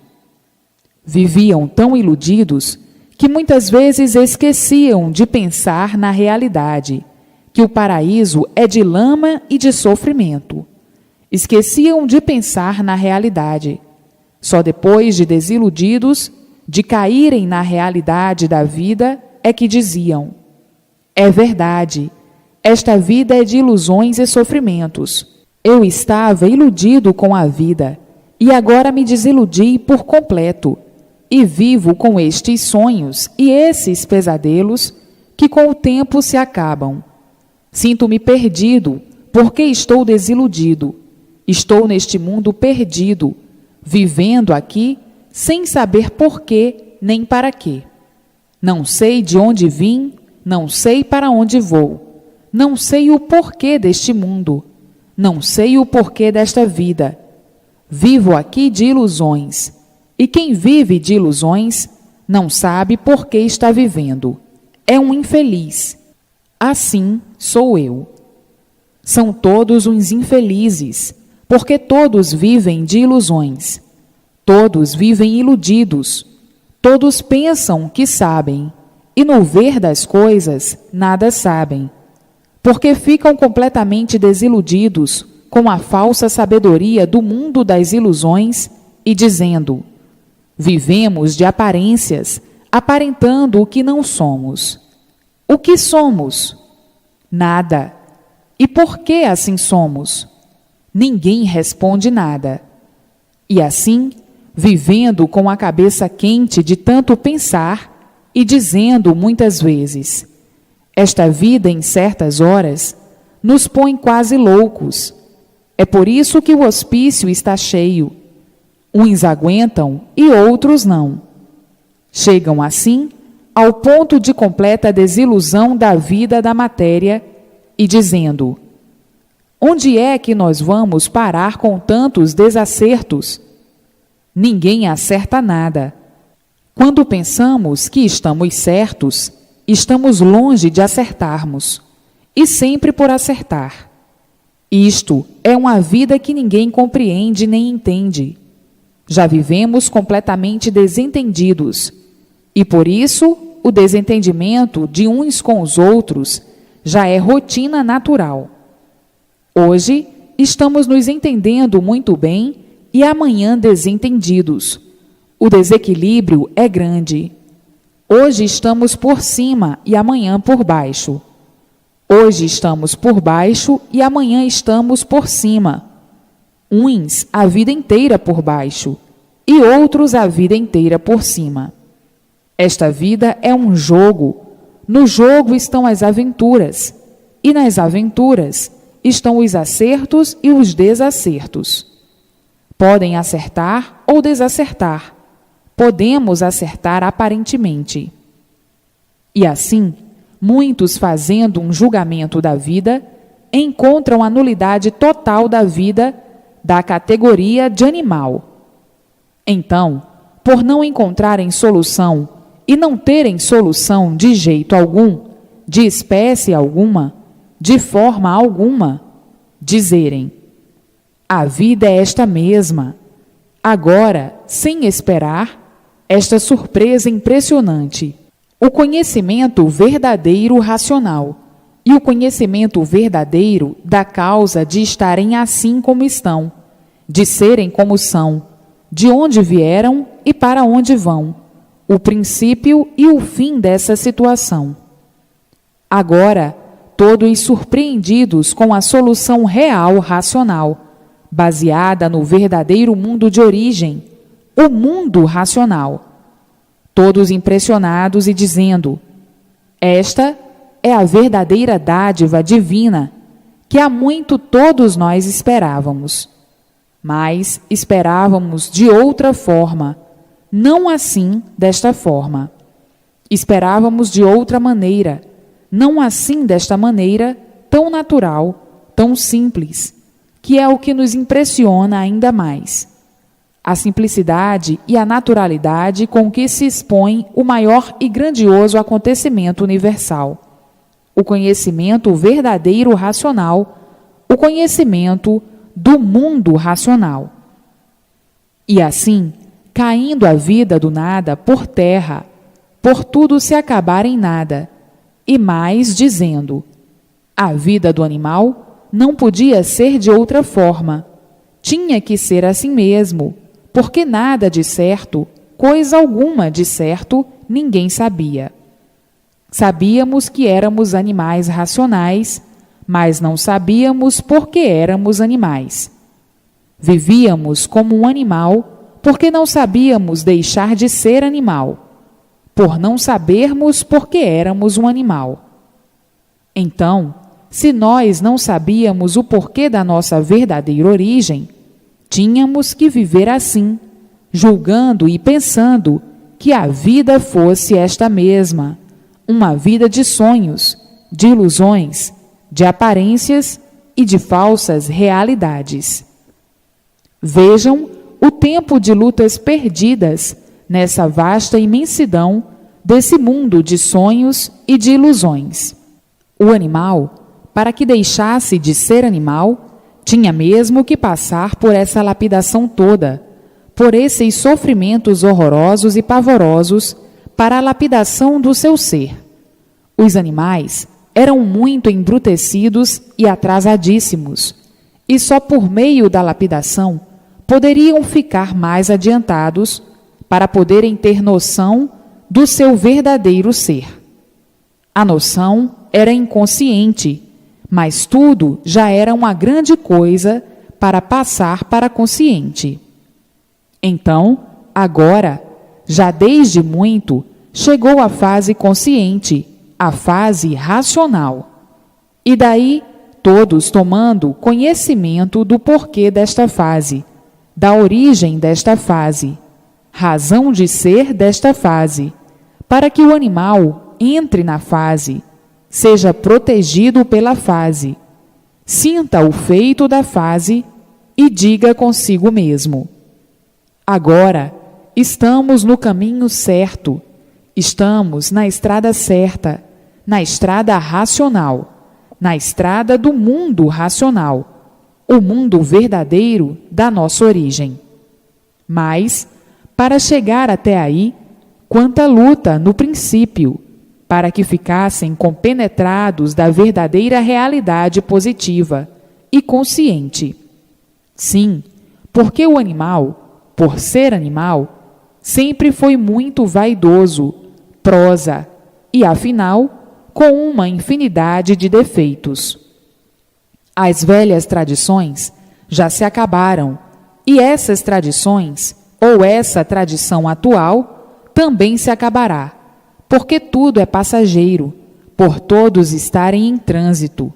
Viviam tão iludidos que muitas vezes esqueciam de pensar na realidade, que o paraíso é de lama e de sofrimento. Esqueciam de pensar na realidade. Só depois de desiludidos, de caírem na realidade da vida, é que diziam: é verdade, esta vida é de ilusões e sofrimentos. Eu estava iludido com a vida, e agora me desiludi por completo, e vivo com estes sonhos e esses pesadelos que com o tempo se acabam. Sinto-me perdido, porque estou desiludido. Estou neste mundo perdido, vivendo aqui sem saber por quê nem para quê. Não sei de onde vim, não sei para onde vou. Não sei o porquê deste mundo. Não sei o porquê desta vida. Vivo aqui de ilusões. E quem vive de ilusões não sabe por que está vivendo. É um infeliz. Assim sou eu. São todos uns infelizes, porque todos vivem de ilusões. Todos vivem iludidos. Todos pensam que sabem, e no ver das coisas nada sabem, porque ficam completamente desiludidos com a falsa sabedoria do mundo das ilusões e dizendo: vivemos de aparências, aparentando o que não somos. O que somos? Nada. E por que assim somos? Ninguém responde nada. E assim, vivendo com a cabeça quente de tanto pensar e dizendo muitas vezes: esta vida, em certas horas, nos põe quase loucos. É por isso que o hospício está cheio. Uns aguentam e outros não. Chegam assim ao ponto de completa desilusão da vida da matéria e dizendo: onde é que nós vamos parar com tantos desacertos? Ninguém acerta nada. Quando pensamos que estamos certos, estamos longe de acertarmos, e sempre por acertar. Isto é uma vida que ninguém compreende nem entende. Já vivemos completamente desentendidos, e por isso o desentendimento de uns com os outros já é rotina natural. Hoje estamos nos entendendo muito bem e amanhã desentendidos. O desequilíbrio é grande. Hoje estamos por cima e amanhã por baixo. Hoje estamos por baixo e amanhã estamos por cima. Uns a vida inteira por baixo e outros a vida inteira por cima. Esta vida é um jogo. No jogo estão as aventuras, e nas aventuras estão os acertos e os desacertos. Podem acertar ou desacertar. Podemos acertar aparentemente. E assim, muitos, fazendo um julgamento da vida, encontram a nulidade total da vida da categoria de animal. Então, por não encontrarem solução e não terem solução de jeito algum, de espécie alguma, de forma alguma, dizerem: a vida é esta mesma. Agora, sem esperar, esta surpresa impressionante. O conhecimento verdadeiro racional e o conhecimento verdadeiro da causa de estarem assim como estão, de serem como são, de onde vieram e para onde vão, o princípio e o fim dessa situação. Agora, todos surpreendidos com a solução real racional, baseada no verdadeiro mundo de origem, o mundo racional. Todos impressionados e dizendo: esta é a verdadeira dádiva divina que há muito todos nós esperávamos. Mas esperávamos de outra forma, não assim desta forma. Esperávamos de outra maneira, não assim desta maneira, tão natural, tão simples, que é o que nos impressiona ainda mais. A simplicidade e a naturalidade com que se expõe o maior e grandioso acontecimento universal. O conhecimento verdadeiro racional, o conhecimento do mundo racional. E assim, caindo a vida do nada por terra, por tudo se acabar em nada, e mais dizendo: a vida do animal não podia ser de outra forma, tinha que ser assim mesmo, porque nada de certo, coisa alguma de certo, ninguém sabia. Sabíamos que éramos animais racionais, mas não sabíamos por que éramos animais. Vivíamos como um animal, porque não sabíamos deixar de ser animal, por não sabermos por que éramos um animal. Então, se nós não sabíamos o porquê da nossa verdadeira origem, tínhamos que viver assim, julgando e pensando que a vida fosse esta mesma, uma vida de sonhos, de ilusões, de aparências e de falsas realidades. Vejam o tempo de lutas perdidas nessa vasta imensidão desse mundo de sonhos e de ilusões. O animal, para que deixasse de ser animal, tinha mesmo que passar por essa lapidação toda, por esses sofrimentos horrorosos e pavorosos para a lapidação do seu ser. Os animais eram muito embrutecidos e atrasadíssimos, e só por meio da lapidação poderiam ficar mais adiantados para poderem ter noção do seu verdadeiro ser. A noção era inconsciente, mas tudo já era uma grande coisa para passar para consciente. Então, agora, já desde muito, chegou a fase consciente, a fase racional. E daí, todos tomando conhecimento do porquê desta fase, da origem desta fase, razão de ser desta fase, para que o animal entre na fase, seja protegido pela fase, sinta o feito da fase e diga consigo mesmo: agora estamos no caminho certo, estamos na estrada certa, na estrada racional, na estrada do mundo racional, o mundo verdadeiro da nossa origem. Mas, para chegar até aí, quanta luta no princípio, para que ficassem compenetrados da verdadeira realidade positiva e consciente. Sim, porque o animal, por ser animal, sempre foi muito vaidoso, prosa e, afinal, com uma infinidade de defeitos. As velhas tradições já se acabaram, e essas tradições, ou essa tradição atual, também se acabará, porque tudo é passageiro, por todos estarem em trânsito.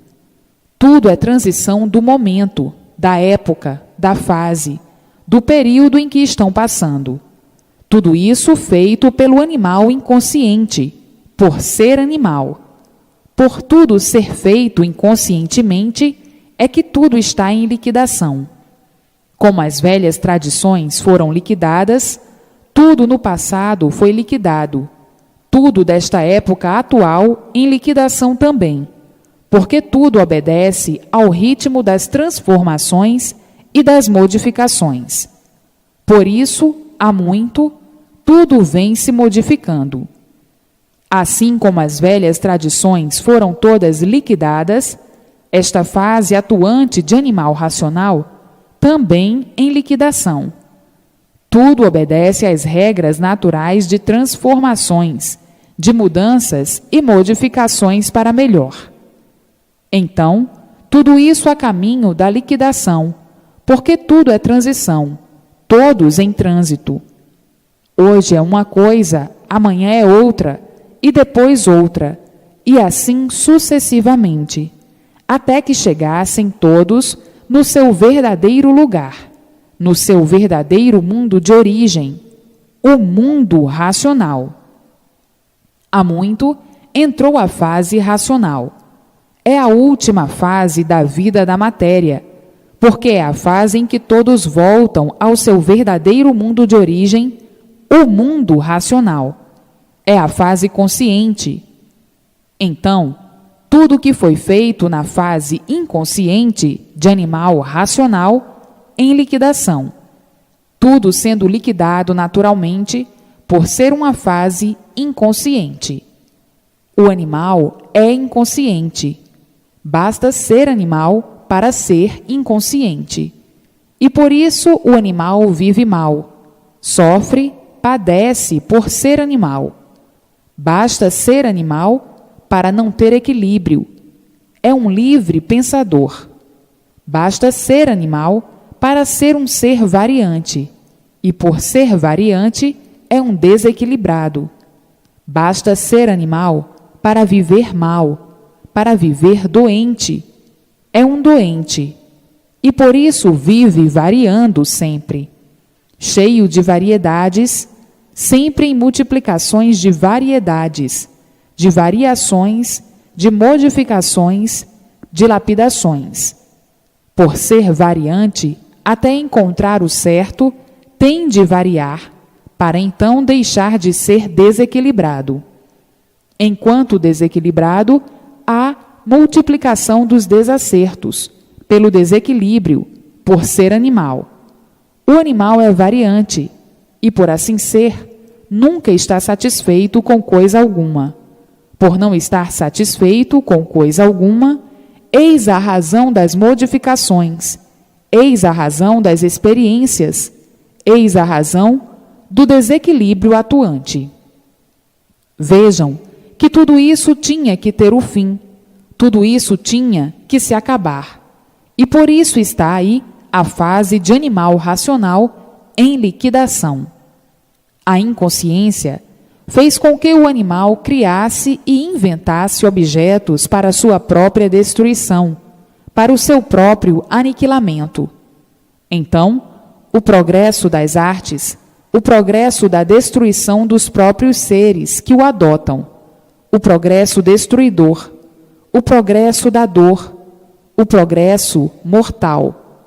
Tudo é transição do momento, da época, da fase, do período em que estão passando. Tudo isso feito pelo animal inconsciente, por ser animal. Por tudo ser feito inconscientemente, é que tudo está em liquidação. Como as velhas tradições foram liquidadas, tudo no passado foi liquidado. Tudo desta época atual em liquidação também, porque tudo obedece ao ritmo das transformações e das modificações. Por isso, há muito, tudo vem se modificando. Assim como as velhas tradições foram todas liquidadas, esta fase atuante de animal racional também em liquidação. Tudo obedece às regras naturais de transformações, de mudanças e modificações para melhor. Então, tudo isso a caminho da liquidação, porque tudo é transição, todos em trânsito. Hoje é uma coisa, amanhã é outra, e depois outra, e assim sucessivamente, até que chegassem todos no seu verdadeiro lugar, no seu verdadeiro mundo de origem, o mundo racional. Há muito entrou a fase racional. É a última fase da vida da matéria, porque é a fase em que todos voltam ao seu verdadeiro mundo de origem, o mundo racional. É a fase consciente. Então, tudo que foi feito na fase inconsciente de animal racional, em liquidação. Tudo sendo liquidado naturalmente por ser uma fase inconsciente. O animal é inconsciente. Basta ser animal para ser inconsciente. E por isso o animal vive mal, sofre, padece por ser animal. Basta ser animal para não ter equilíbrio. É um livre pensador. Basta ser animal para ser um ser variante. E por ser variante, é um desequilibrado. Basta ser animal para viver mal, para viver doente. É um doente. E por isso vive variando sempre. Cheio de variedades, sempre em multiplicações de variedades, de variações, de modificações, de lapidações. Por ser variante, até encontrar o certo, tem de variar, para então deixar de ser desequilibrado. Enquanto desequilibrado, há multiplicação dos desacertos, pelo desequilíbrio, por ser animal. O animal é variante, e por assim ser, nunca está satisfeito com coisa alguma. Por não estar satisfeito com coisa alguma, eis a razão das modificações, eis a razão das experiências, eis a razão do desequilíbrio atuante. Vejam que tudo isso tinha que ter o fim, tudo isso tinha que se acabar. E por isso está aí a fase de animal racional em liquidação. A inconsciência fez com que o animal criasse e inventasse objetos para sua própria destruição, para o seu próprio aniquilamento. Então, o progresso das artes, o progresso da destruição dos próprios seres que o adotam, o progresso destruidor, o progresso da dor, o progresso mortal.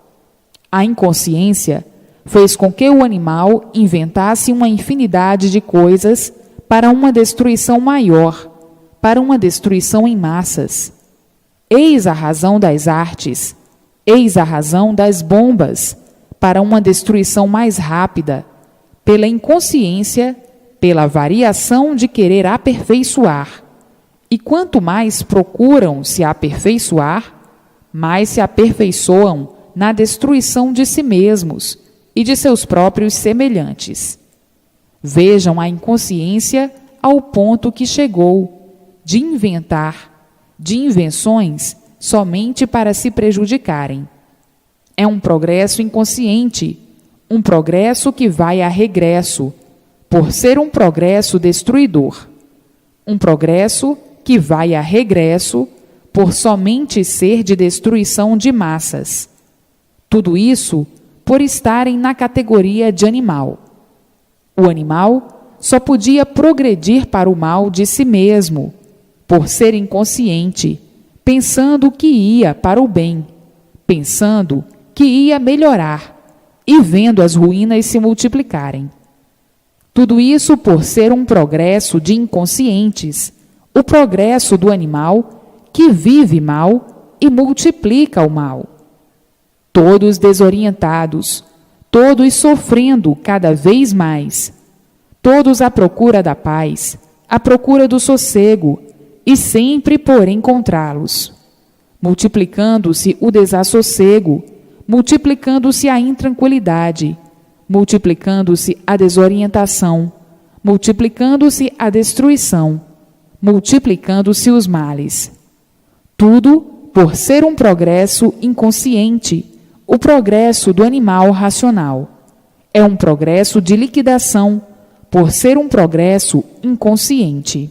A inconsciência fez com que o animal inventasse uma infinidade de coisas para uma destruição maior, para uma destruição em massas. Eis a razão das artes, eis a razão das bombas, para uma destruição mais rápida, pela inconsciência, pela variação de querer aperfeiçoar. E quanto mais procuram se aperfeiçoar, mais se aperfeiçoam na destruição de si mesmos e de seus próprios semelhantes. Vejam a inconsciência ao ponto que chegou de inventar, de invenções somente para se prejudicarem. É um progresso inconsciente, um progresso que vai a regresso, por ser um progresso destruidor. Um progresso que vai a regresso, por somente ser de destruição de massas. Tudo isso por estarem na categoria de animal. O animal só podia progredir para o mal de si mesmo, por ser inconsciente, pensando que ia para o bem, pensando que ia melhorar e vendo as ruínas se multiplicarem. Tudo isso por ser um progresso de inconscientes, o progresso do animal que vive mal e multiplica o mal. Todos desorientados, todos sofrendo cada vez mais, todos à procura da paz, à procura do sossego, e sempre por encontrá-los. Multiplicando-se o desassossego, multiplicando-se a intranquilidade, multiplicando-se a desorientação, multiplicando-se a destruição, multiplicando-se os males. Tudo por ser um progresso inconsciente, o progresso do animal racional. É um progresso de liquidação, por ser um progresso inconsciente.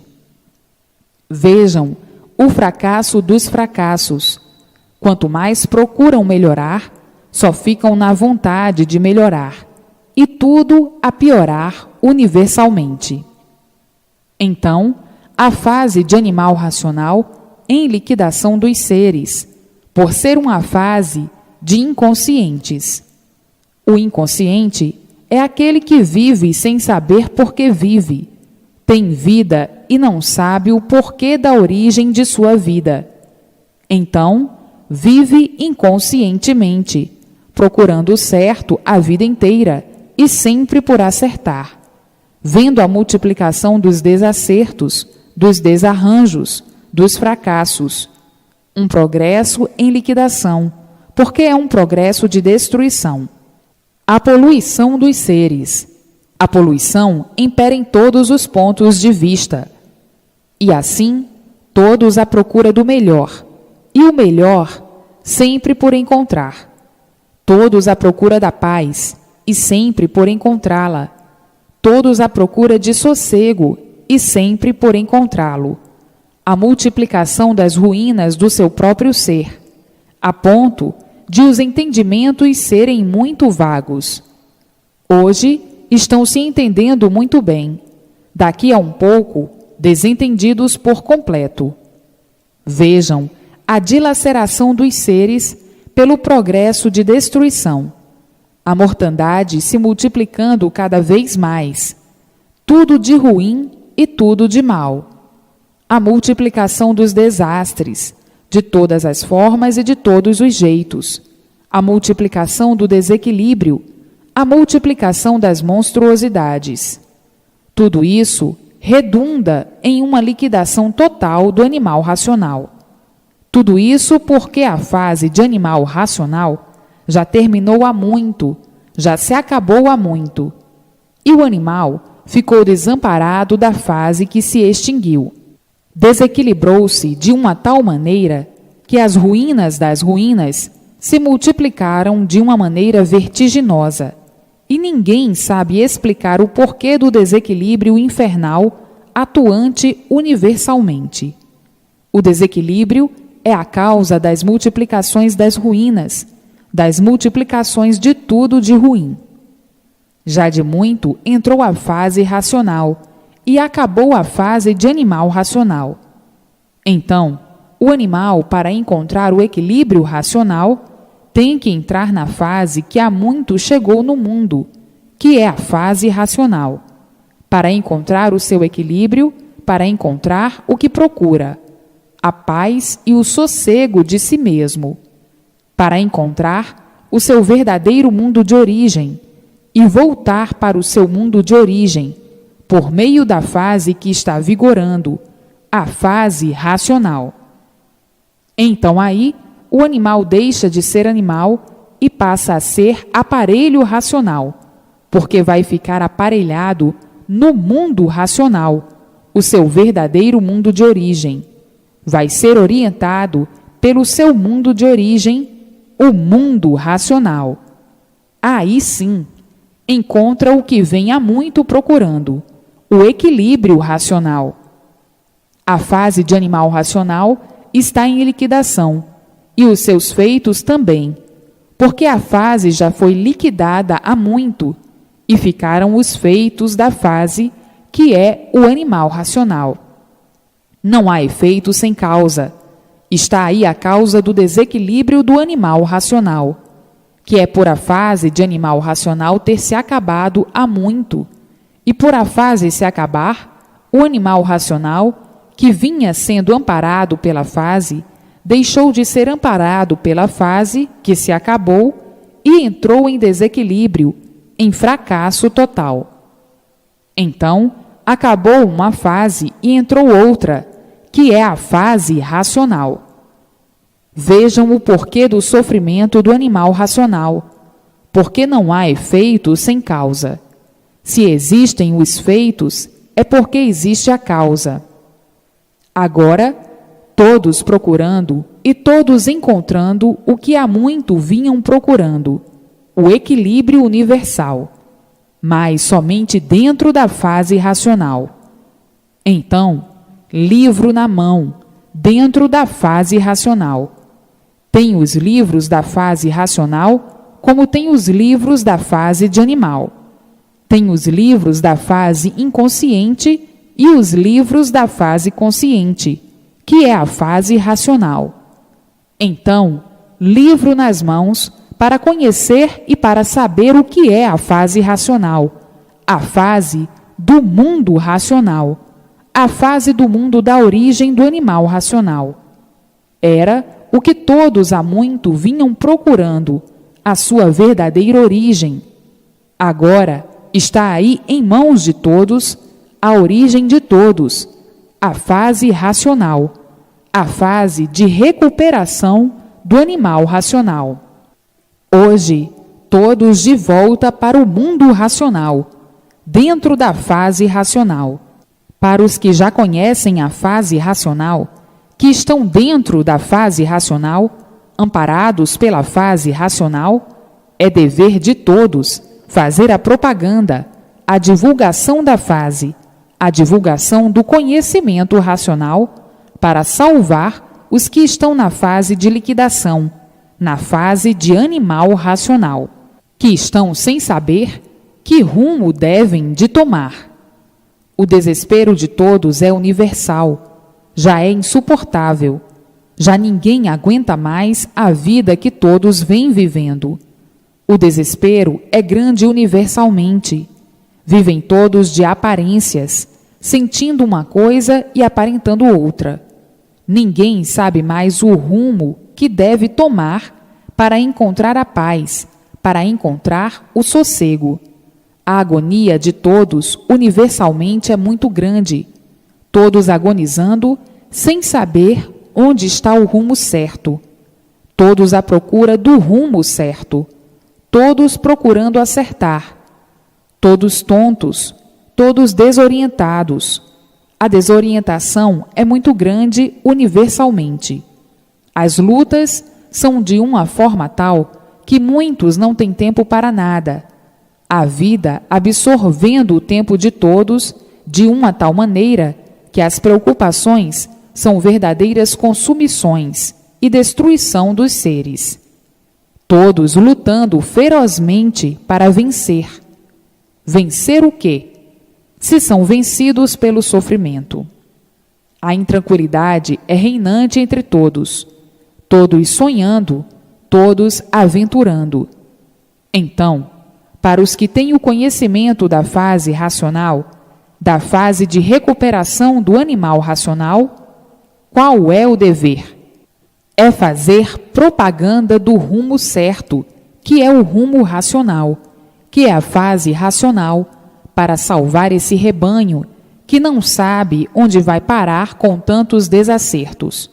Vejam o fracasso dos fracassos. Quanto mais procuram melhorar, só ficam na vontade de melhorar, e tudo a piorar universalmente. Então, a fase de animal racional em liquidação dos seres, por ser uma fase de inconscientes. O inconsciente é aquele que vive sem saber por que vive, tem vida e não sabe o porquê da origem de sua vida. Então, vive inconscientemente, procurando o certo a vida inteira e sempre por acertar, vendo a multiplicação dos desacertos, dos desarranjos, dos fracassos. Um progresso em liquidação, porque é um progresso de destruição. A poluição dos seres. A poluição impera em todos os pontos de vista. E assim, todos à procura do melhor, e o melhor sempre por encontrar. Todos à procura da paz, e sempre por encontrá-la. Todos à procura de sossego, e sempre por encontrá-lo. A multiplicação das ruínas do seu próprio ser, a ponto de os entendimentos serem muito vagos. Hoje estão se entendendo muito bem, daqui a um pouco, desentendidos por completo. Vejam a dilaceração dos seres pelo progresso de destruição, a mortandade se multiplicando cada vez mais, tudo de ruim e tudo de mal. A multiplicação dos desastres, de todas as formas e de todos os jeitos, a multiplicação do desequilíbrio, a multiplicação das monstruosidades. Tudo isso redunda em uma liquidação total do animal racional. Tudo isso porque a fase de animal racional já terminou há muito, já se acabou há muito, e o animal ficou desamparado da fase que se extinguiu. Desequilibrou-se de uma tal maneira que as ruínas das ruínas se multiplicaram de uma maneira vertiginosa, e ninguém sabe explicar o porquê do desequilíbrio infernal atuante universalmente. O desequilíbrio é a causa das multiplicações das ruínas, das multiplicações de tudo de ruim. Já de muito entrou a fase racional e acabou a fase de animal racional. Então, o animal, para encontrar o equilíbrio racional, tem que entrar na fase que há muito chegou no mundo, que é a fase racional, para encontrar o seu equilíbrio, para encontrar o que procura, a paz e o sossego de si mesmo, para encontrar o seu verdadeiro mundo de origem e voltar para o seu mundo de origem, por meio da fase que está vigorando, a fase racional. Então aí, o animal deixa de ser animal e passa a ser aparelho racional, porque vai ficar aparelhado no mundo racional, o seu verdadeiro mundo de origem. Vai ser orientado pelo seu mundo de origem, o mundo racional. Aí sim, encontra o que vem há muito procurando, o equilíbrio racional. A fase de animal racional está em liquidação, e os seus feitos também, porque a fase já foi liquidada há muito, e ficaram os feitos da fase, que é o animal racional. Não há efeito sem causa. Está aí a causa do desequilíbrio do animal racional, que é por a fase de animal racional ter se acabado há muito, e por a fase se acabar, o animal racional, que vinha sendo amparado pela fase, deixou de ser amparado pela fase, que se acabou, e entrou em desequilíbrio, em fracasso total. Então, acabou uma fase e entrou outra, que é a fase racional. Vejam o porquê do sofrimento do animal racional, porque não há efeito sem causa. Se existem os feitos, é porque existe a causa. Agora, todos procurando e todos encontrando o que há muito vinham procurando, o equilíbrio universal, mas somente dentro da fase racional. Então, livro na mão, dentro da fase racional. Tem os livros da fase racional, como tem os livros da fase de animal. Tem os livros da fase inconsciente e os livros da fase consciente, que é a fase racional. Então, livro nas mãos para conhecer e para saber o que é a fase racional, a fase do mundo racional, a fase do mundo da origem do animal racional. Era o que todos há muito vinham procurando, a sua verdadeira origem. Agora está aí em mãos de todos a origem de todos, a fase racional, a fase de recuperação do animal racional. Hoje, todos de volta para o mundo racional, dentro da fase racional. Para os que já conhecem a fase racional, que estão dentro da fase racional, amparados pela fase racional, é dever de todos fazer a propaganda, a divulgação da fase, a divulgação do conhecimento racional, para salvar os que estão na fase de liquidação, na fase de animal racional, que estão sem saber que rumo devem de tomar. O desespero de todos é universal, já é insuportável, já ninguém aguenta mais a vida que todos vêm vivendo. O desespero é grande universalmente. Vivem todos de aparências, sentindo uma coisa e aparentando outra. Ninguém sabe mais o rumo que deve tomar para encontrar a paz, para encontrar o sossego. A agonia de todos universalmente é muito grande, todos agonizando sem saber onde está o rumo certo, todos à procura do rumo certo, todos procurando acertar, todos tontos, todos desorientados. A desorientação é muito grande universalmente. As lutas são de uma forma tal que muitos não têm tempo para nada. A vida absorvendo o tempo de todos de uma tal maneira que as preocupações são verdadeiras consumições e destruição dos seres. Todos lutando ferozmente para vencer. Vencer o quê? Se são vencidos pelo sofrimento. A intranquilidade é reinante entre todos, todos sonhando, todos aventurando. Então, para os que têm o conhecimento da fase racional, da fase de recuperação do animal racional, qual é o dever? É fazer propaganda do rumo certo, que é o rumo racional, que é a fase racional, para salvar esse rebanho que não sabe onde vai parar com tantos desacertos.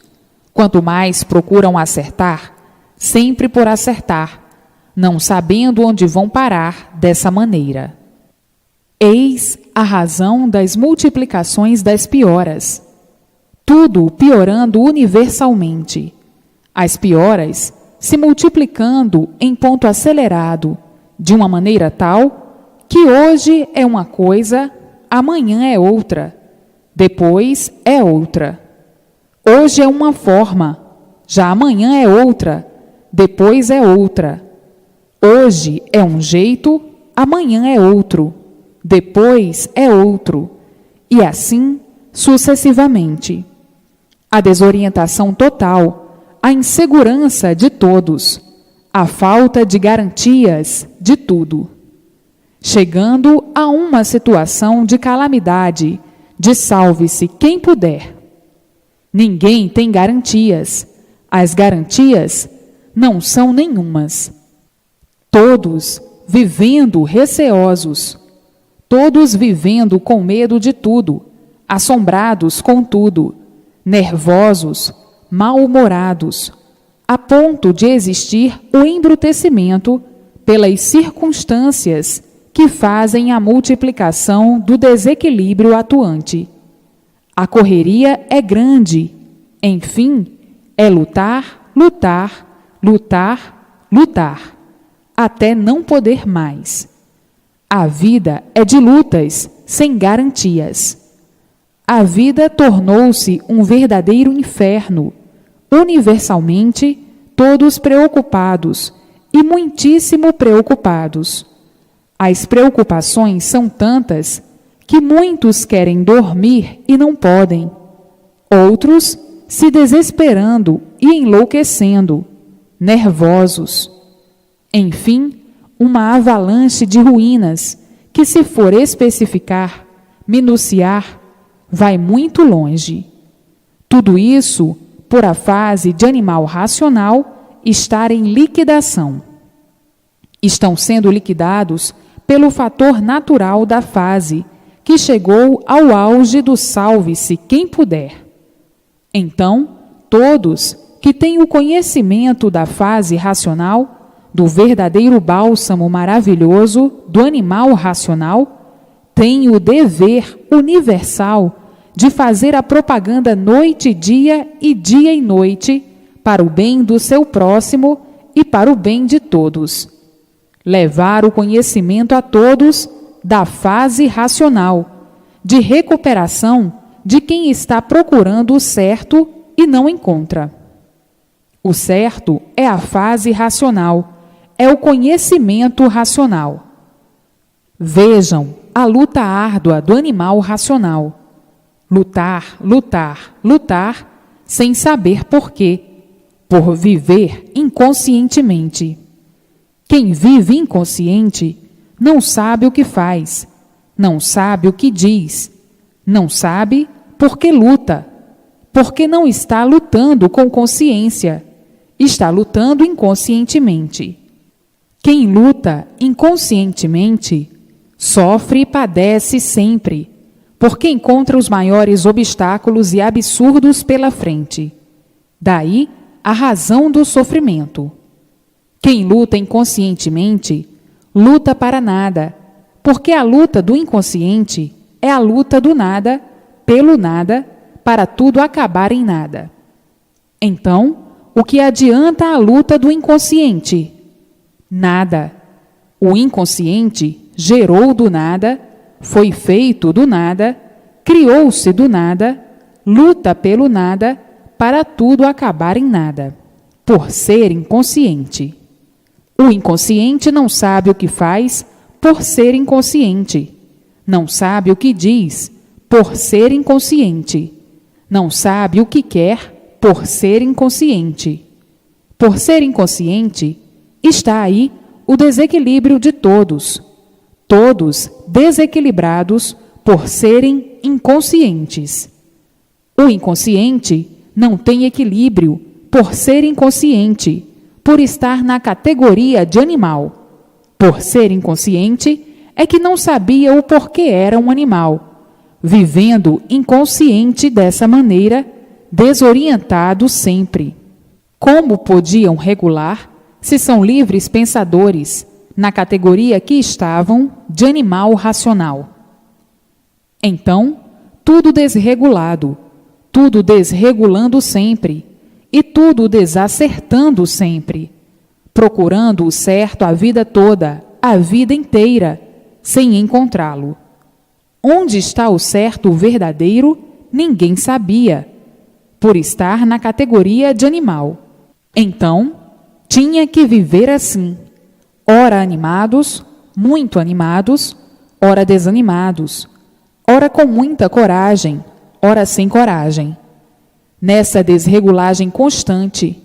Quanto mais procuram acertar, sempre por acertar, não sabendo onde vão parar dessa maneira. Eis a razão das multiplicações das pioras. Tudo piorando universalmente. As pioras se multiplicando em ponto acelerado, de uma maneira tal que hoje é uma coisa, amanhã é outra, depois é outra. Hoje é uma forma, já amanhã é outra, depois é outra. Hoje é um jeito, amanhã é outro, depois é outro, e assim sucessivamente. A desorientação total, a insegurança de todos, a falta de garantias de tudo. Chegando a uma situação de calamidade, de salve-se quem puder. Ninguém tem garantias. As garantias não são nenhumas. Todos vivendo receosos, todos vivendo com medo de tudo, assombrados com tudo, nervosos, mal-humorados, a ponto de existir o embrutecimento pelas circunstâncias que fazem a multiplicação do desequilíbrio atuante. A correria é grande, enfim, é lutar, lutar, lutar, lutar, até não poder mais. A vida é de lutas, sem garantias. A vida tornou-se um verdadeiro inferno, universalmente todos preocupados e muitíssimo preocupados. As preocupações são tantas que muitos querem dormir e não podem. Outros se desesperando e enlouquecendo, nervosos. Enfim, uma avalanche de ruínas que, se for especificar, minuciar, vai muito longe. Tudo isso por a fase de animal racional estar em liquidação. Estão sendo liquidados pelo fator natural da fase, que chegou ao auge do salve-se quem puder. Então, todos que têm o conhecimento da fase racional, do verdadeiro bálsamo maravilhoso do animal racional, têm o dever universal de fazer a propaganda noite e dia e noite para o bem do seu próximo e para o bem de todos. Levar o conhecimento a todos da fase racional, de recuperação de quem está procurando o certo e não encontra. O certo é a fase racional, é o conhecimento racional. Vejam a luta árdua do animal racional. Lutar, lutar, lutar, sem saber por quê, por viver inconscientemente. Quem vive inconsciente não sabe o que faz, não sabe o que diz, não sabe por que luta, porque não está lutando com consciência, está lutando inconscientemente. Quem luta inconscientemente sofre e padece sempre, porque encontra os maiores obstáculos e absurdos pela frente. Daí a razão do sofrimento. Quem luta inconscientemente, luta para nada, porque a luta do inconsciente é a luta do nada, pelo nada, para tudo acabar em nada. Então, o que adianta a luta do inconsciente? Nada. O inconsciente gerou do nada, foi feito do nada, criou-se do nada, luta pelo nada, para tudo acabar em nada, por ser inconsciente. O inconsciente não sabe o que faz por ser inconsciente. Não sabe o que diz por ser inconsciente. Não sabe o que quer por ser inconsciente. Por ser inconsciente, está aí o desequilíbrio de todos. Todos desequilibrados por serem inconscientes. O inconsciente não tem equilíbrio por ser inconsciente, por estar na categoria de animal. Por ser inconsciente, é que não sabia o porquê era um animal, vivendo inconsciente dessa maneira, desorientado sempre. Como podiam regular, se são livres pensadores, na categoria que estavam de animal racional? Então, tudo desregulado, tudo desregulando sempre, e tudo desacertando sempre, procurando o certo a vida toda, a vida inteira, sem encontrá-lo. Onde está o certo verdadeiro, ninguém sabia. por estar na categoria de animal. Então, tinha que viver assim, ora animados, muito animados, ora desanimados, ora com muita coragem, ora sem coragem. Nessa desregulagem constante,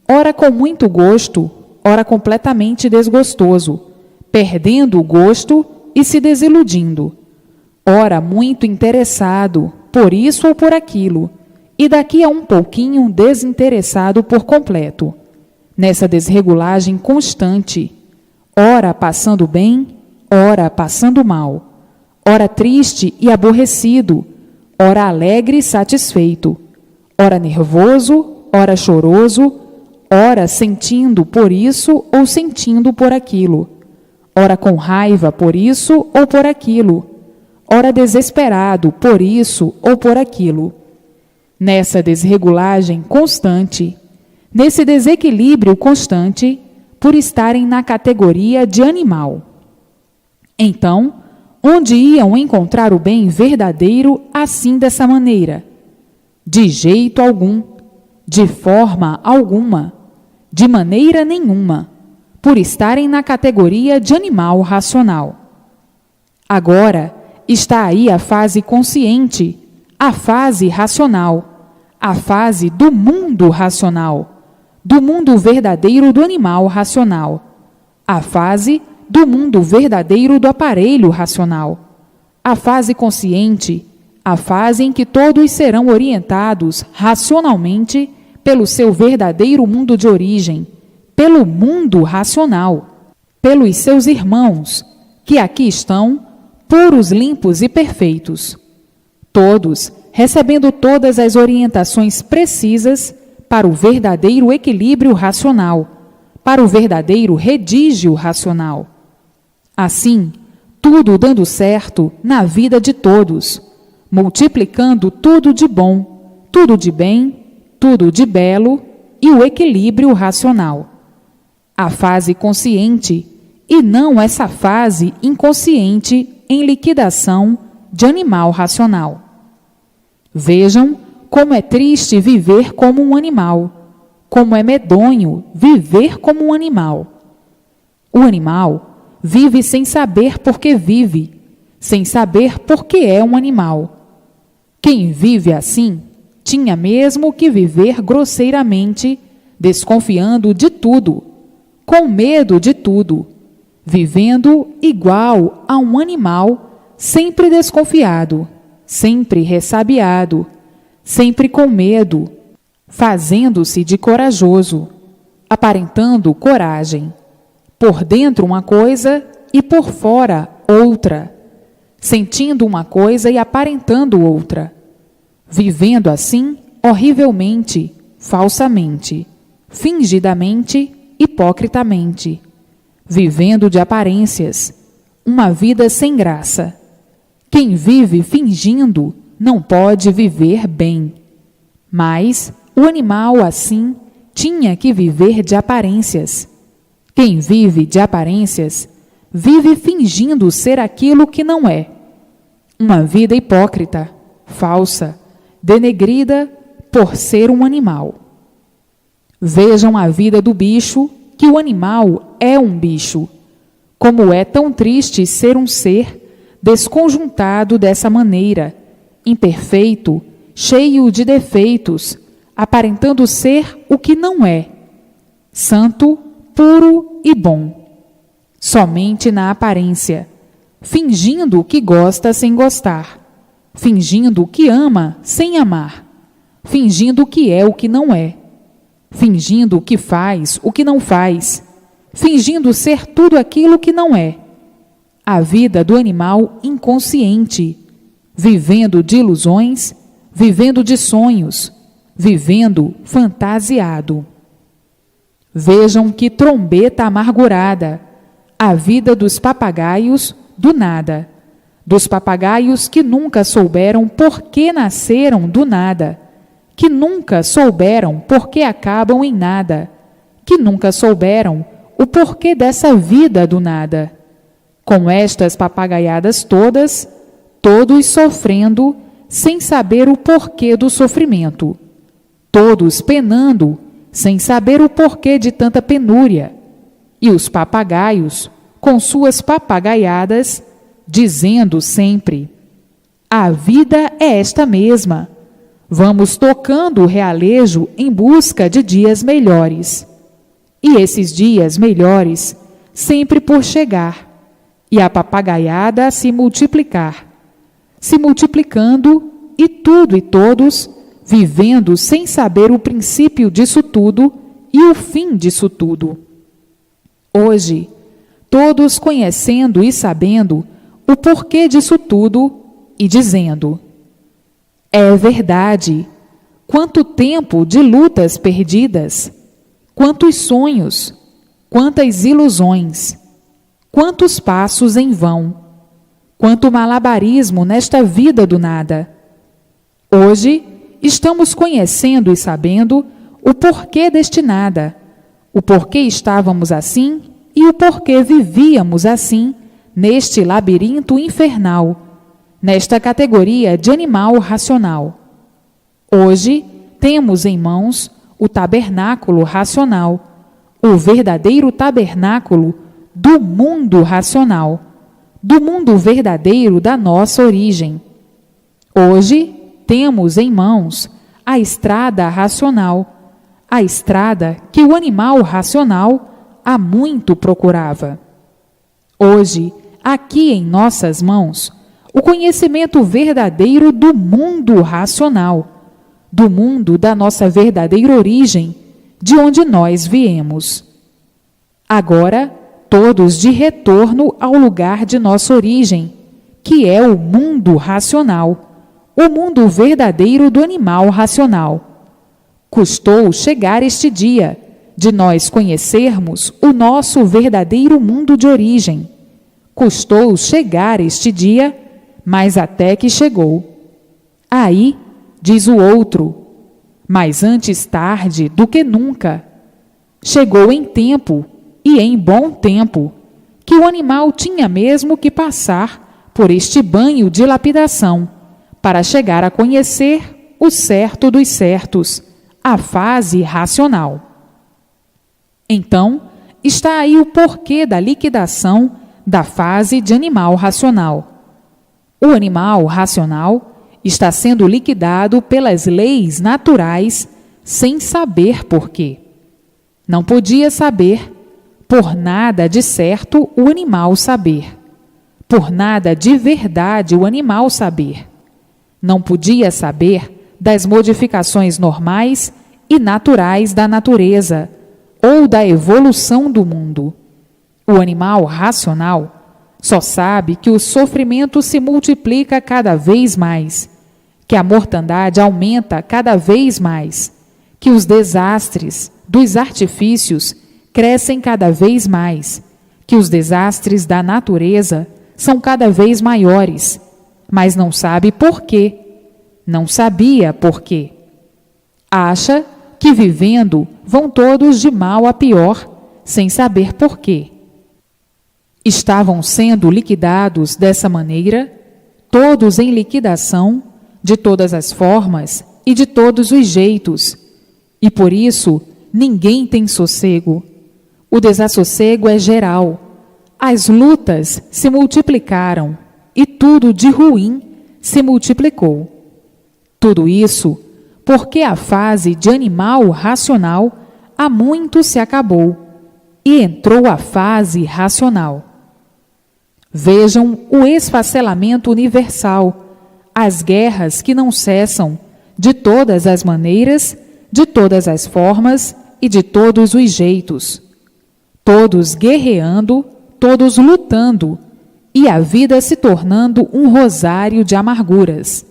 ora com muito gosto, ora completamente desgostoso, perdendo o gosto e se desiludindo, ora muito interessado por isso ou por aquilo, e daqui a um pouquinho desinteressado por completo. Nessa desregulagem constante, ora passando bem, ora passando mal, ora triste e aborrecido, ora alegre e satisfeito, ora nervoso, ora choroso, ora sentindo por isso ou sentindo por aquilo, ora com raiva por isso ou por aquilo, ora desesperado por isso ou por aquilo. Nessa desregulagem constante, nesse desequilíbrio constante, por estarem na categoria de animal. Então, onde iam encontrar o bem verdadeiro assim dessa maneira? De jeito algum, de forma alguma, de maneira nenhuma, por estarem na categoria de animal racional. Agora está aí a fase consciente, a fase racional, a fase do mundo racional, do mundo verdadeiro do animal racional, a fase do mundo verdadeiro do aparelho racional, a fase consciente, a fase em que todos serão orientados racionalmente pelo seu verdadeiro mundo de origem, pelo mundo racional, pelos seus irmãos, que aqui estão, puros, limpos e perfeitos, todos recebendo todas as orientações precisas para o verdadeiro equilíbrio racional, para o verdadeiro redígio racional. Assim, tudo dando certo na vida de todos, multiplicando tudo de bom, tudo de bem, tudo de belo e o equilíbrio racional. A fase consciente e não essa fase inconsciente em liquidação de animal racional. Vejam como é triste viver como um animal, como é medonho viver como um animal. O animal vive sem saber por que vive, sem saber por que é um animal. Quem vive assim tinha mesmo que viver grosseiramente, desconfiando de tudo, com medo de tudo, vivendo igual a um animal sempre desconfiado, sempre ressabiado, sempre com medo, fazendo-se de corajoso, aparentando coragem, por dentro uma coisa e por fora outra, sentindo uma coisa e aparentando outra, vivendo assim horrivelmente, falsamente, fingidamente, hipocritamente, vivendo de aparências, uma vida sem graça. Quem vive fingindo não pode viver bem. Mas o animal, assim, tinha que viver de aparências. Quem vive de aparências, vive fingindo ser aquilo que não é. Uma vida hipócrita, falsa, denegrida por ser um animal. Vejam a vida do bicho, que o animal é um bicho. Como é tão triste ser um ser desconjuntado dessa maneira, imperfeito, cheio de defeitos, aparentando ser o que não é, santo, puro e bom, somente na aparência, fingindo que gosta sem gostar, fingindo que ama sem amar, fingindo que é o que não é, fingindo que faz o que não faz, fingindo ser tudo aquilo que não é. A vida do animal inconsciente, vivendo de ilusões, vivendo de sonhos, vivendo fantasiado. Vejam que trombeta amargurada, a vida dos papagaios do nada, dos papagaios que nunca souberam por que nasceram do nada, que nunca souberam por que acabam em nada, que nunca souberam o porquê dessa vida do nada. Com estas papagaiadas todas, todos sofrendo, sem saber o porquê do sofrimento. todos penando, sem saber o porquê de tanta penúria, e os papagaios, com suas papagaiadas, dizendo sempre: a vida é esta mesma. Vamos tocando o realejo em busca de dias melhores. E esses dias melhores sempre por chegar, e a papagaiada a se multiplicar, se multiplicando, e tudo e todos vivendo sem saber o princípio disso tudo e o fim disso tudo. Hoje, todos conhecendo e sabendo o porquê disso tudo e dizendo: é verdade, quanto tempo de lutas perdidas, quantos sonhos, quantas ilusões, quantos passos em vão, quanto malabarismo nesta vida do nada. Hoje, estamos conhecendo e sabendo o porquê deste nada, o porquê estávamos assim e o porquê vivíamos assim neste labirinto infernal, nesta categoria de animal racional. Hoje, temos em mãos o tabernáculo racional, o verdadeiro tabernáculo do mundo racional, do mundo verdadeiro da nossa origem. Hoje, temos em mãos a estrada racional, a estrada que o animal racional há muito procurava. Hoje, aqui em nossas mãos, o conhecimento verdadeiro do mundo racional, do mundo da nossa verdadeira origem, de onde nós viemos. Agora, todos de retorno ao lugar de nossa origem, que é o mundo racional, o mundo verdadeiro do animal racional. Custou chegar este dia de nós conhecermos o nosso verdadeiro mundo de origem. Custou chegar este dia, mas até que chegou. Aí, diz o outro, mas antes tarde do que nunca. Chegou em tempo, e em bom tempo, que o animal tinha mesmo que passar por este banho de lapidação, para chegar a conhecer o certo dos certos, a fase racional. Então, está aí o porquê da liquidação da fase de animal racional. O animal racional está sendo liquidado pelas leis naturais sem saber porquê. Não podia saber, por nada de certo o animal saber, por nada de verdade o animal saber. Não podia saber das modificações normais e naturais da natureza ou da evolução do mundo. O animal racional só sabe que o sofrimento se multiplica cada vez mais, que a mortandade aumenta cada vez mais, que os desastres dos artifícios crescem cada vez mais, que os desastres da natureza são cada vez maiores, mas não sabe por quê. Não sabia por quê. Acha que vivendo vão todos de mal a pior, sem saber por quê. Estavam sendo liquidados dessa maneira, todos em liquidação, de todas as formas e de todos os jeitos, e por isso ninguém tem sossego. O desassossego é geral. As lutas se multiplicaram e tudo de ruim se multiplicou. Tudo isso porque a fase de animal racional há muito se acabou e entrou a fase racional. Vejam o esfacelamento universal, as guerras que não cessam, de todas as maneiras, de todas as formas e de todos os jeitos. Todos guerreando, todos lutando, e a vida se tornando um rosário de amarguras.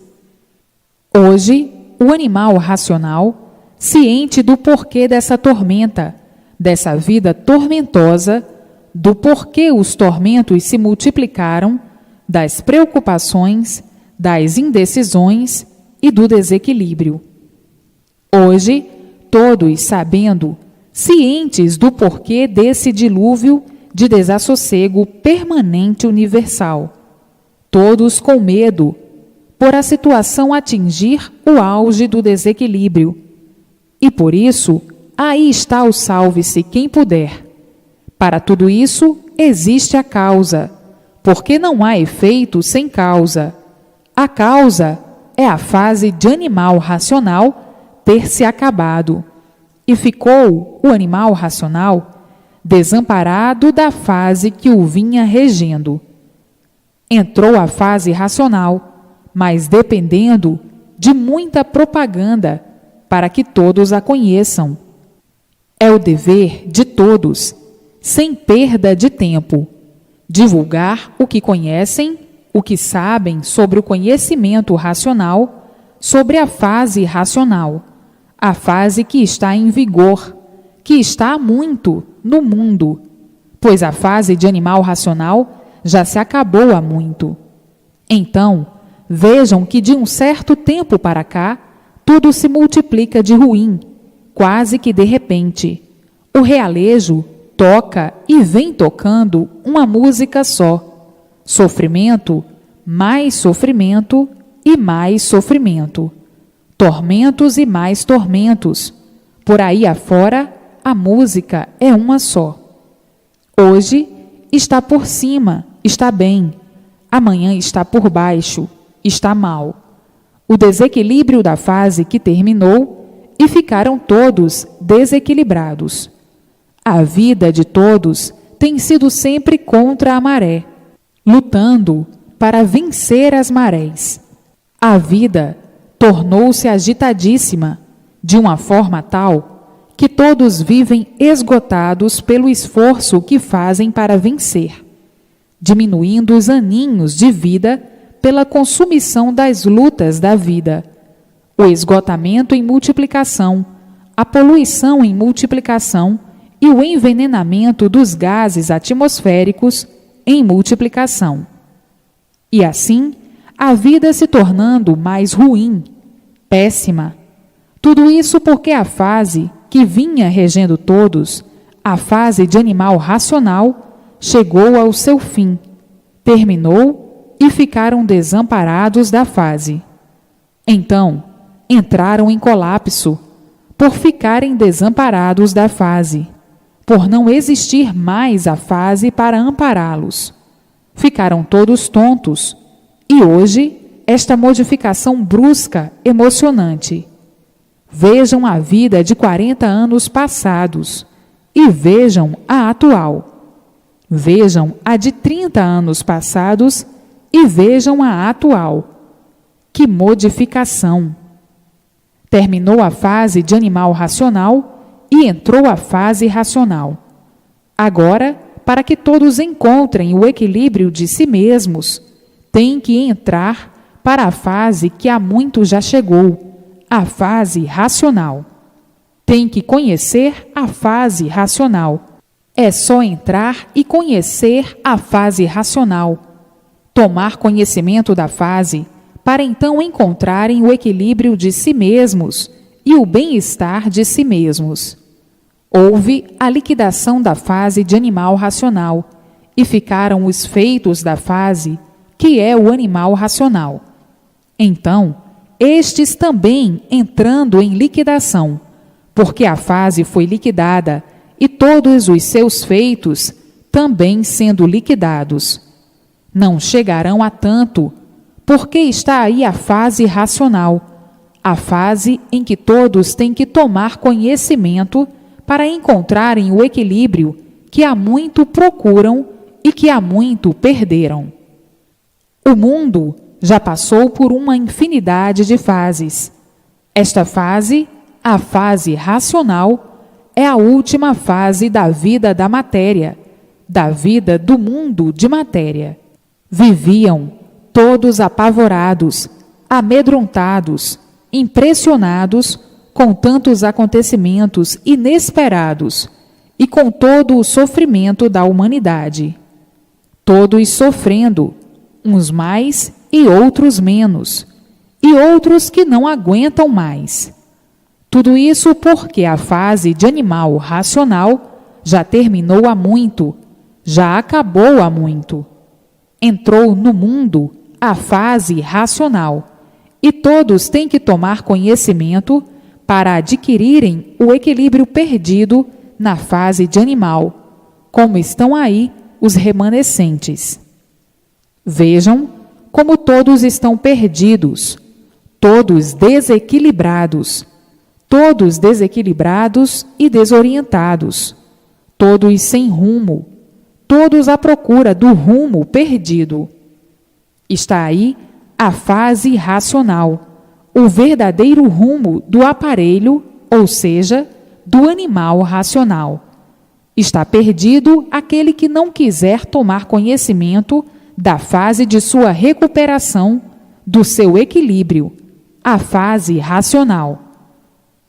Hoje, o animal racional, ciente do porquê dessa tormenta, dessa vida tormentosa, do porquê os tormentos se multiplicaram, das preocupações, das indecisões e do desequilíbrio. Hoje, todos sabendo, cientes do porquê desse dilúvio de desassossego permanente universal, todos com medo, por a situação atingir o auge do desequilíbrio, E por isso, aí está o salve-se quem puder. Para tudo isso, existe a causa, porque não há efeito sem causa. A causa é a fase de animal racional ter se acabado, e ficou o animal racional desamparado da fase que o vinha regendo. Entrou a fase racional, mas dependendo de muita propaganda para que todos a conheçam. É o dever de todos, sem perda de tempo, divulgar o que conhecem, o que sabem sobre o conhecimento racional, sobre a fase racional, a fase que está em vigor, que está há muito no mundo, pois a fase de animal racional já se acabou há muito. Então, vejam que de um certo tempo para cá, tudo se multiplica de ruim, quase que de repente. O realejo toca e vem tocando uma música só. Sofrimento, mais sofrimento e mais sofrimento. Tormentos e mais tormentos. Por aí afora, a música é uma só. Hoje está por cima, está bem. Amanhã está por baixo, está mal. O desequilíbrio da fase que terminou e ficaram todos desequilibrados. A vida de todos tem sido sempre contra a maré, lutando para vencer as marés. A vida tornou-se agitadíssima, de uma forma tal que todos vivem esgotados pelo esforço que fazem para vencer, diminuindo os aninhos de vida pela consumição das lutas da vida, o esgotamento em multiplicação, a poluição em multiplicação e o envenenamento dos gases atmosféricos em multiplicação. E assim, a vida se tornando mais ruim, péssima. Tudo isso porque a fase que vinha regendo todos, a fase de animal racional, chegou ao seu fim, terminou e ficaram desamparados da fase. Então, entraram em colapso, por ficarem desamparados da fase, por não existir mais a fase para ampará-los. Ficaram todos tontos, e hoje, esta modificação brusca, emocionante. Vejam a vida de 40 anos passados e vejam a atual. Vejam a de 30 anos passados e vejam a atual. Que modificação! Terminou a fase de animal racional e entrou a fase racional. Agora, para que todos encontrem o equilíbrio de si mesmos, tem que entrar para a fase que há muito já chegou, a fase racional. Tem que conhecer a fase racional. É só entrar e conhecer a fase racional. Tomar conhecimento da fase, para então encontrarem o equilíbrio de si mesmos e o bem-estar de si mesmos. Houve a liquidação da fase de animal racional e ficaram os feitos da fase, que é o animal racional. Então, estes também entrando em liquidação, porque a fase foi liquidada e todos os seus feitos também sendo liquidados. Não chegarão a tanto, porque está aí a fase racional, a fase em que todos têm que tomar conhecimento para encontrarem o equilíbrio que há muito procuram e que há muito perderam. O mundo já passou por uma infinidade de fases. Esta fase, a fase racional, é a última fase da vida da matéria, da vida do mundo de matéria. Viviam todos apavorados, amedrontados, impressionados com tantos acontecimentos inesperados e com todo o sofrimento da humanidade. Todos sofrendo, uns mais e outros menos, e outros que não aguentam mais. Tudo isso porque a fase de animal racional já terminou há muito, já acabou há muito. Entrou no mundo a fase racional, e todos têm que tomar conhecimento para adquirirem o equilíbrio perdido na fase de animal, como estão aí os remanescentes. Vejam como todos estão perdidos, todos desequilibrados e desorientados, todos sem rumo, todos à procura do rumo perdido. Está aí a fase racional, o verdadeiro rumo do aparelho, ou seja, do animal racional. Está perdido aquele que não quiser tomar conhecimento da fase de sua recuperação, do seu equilíbrio, a fase racional.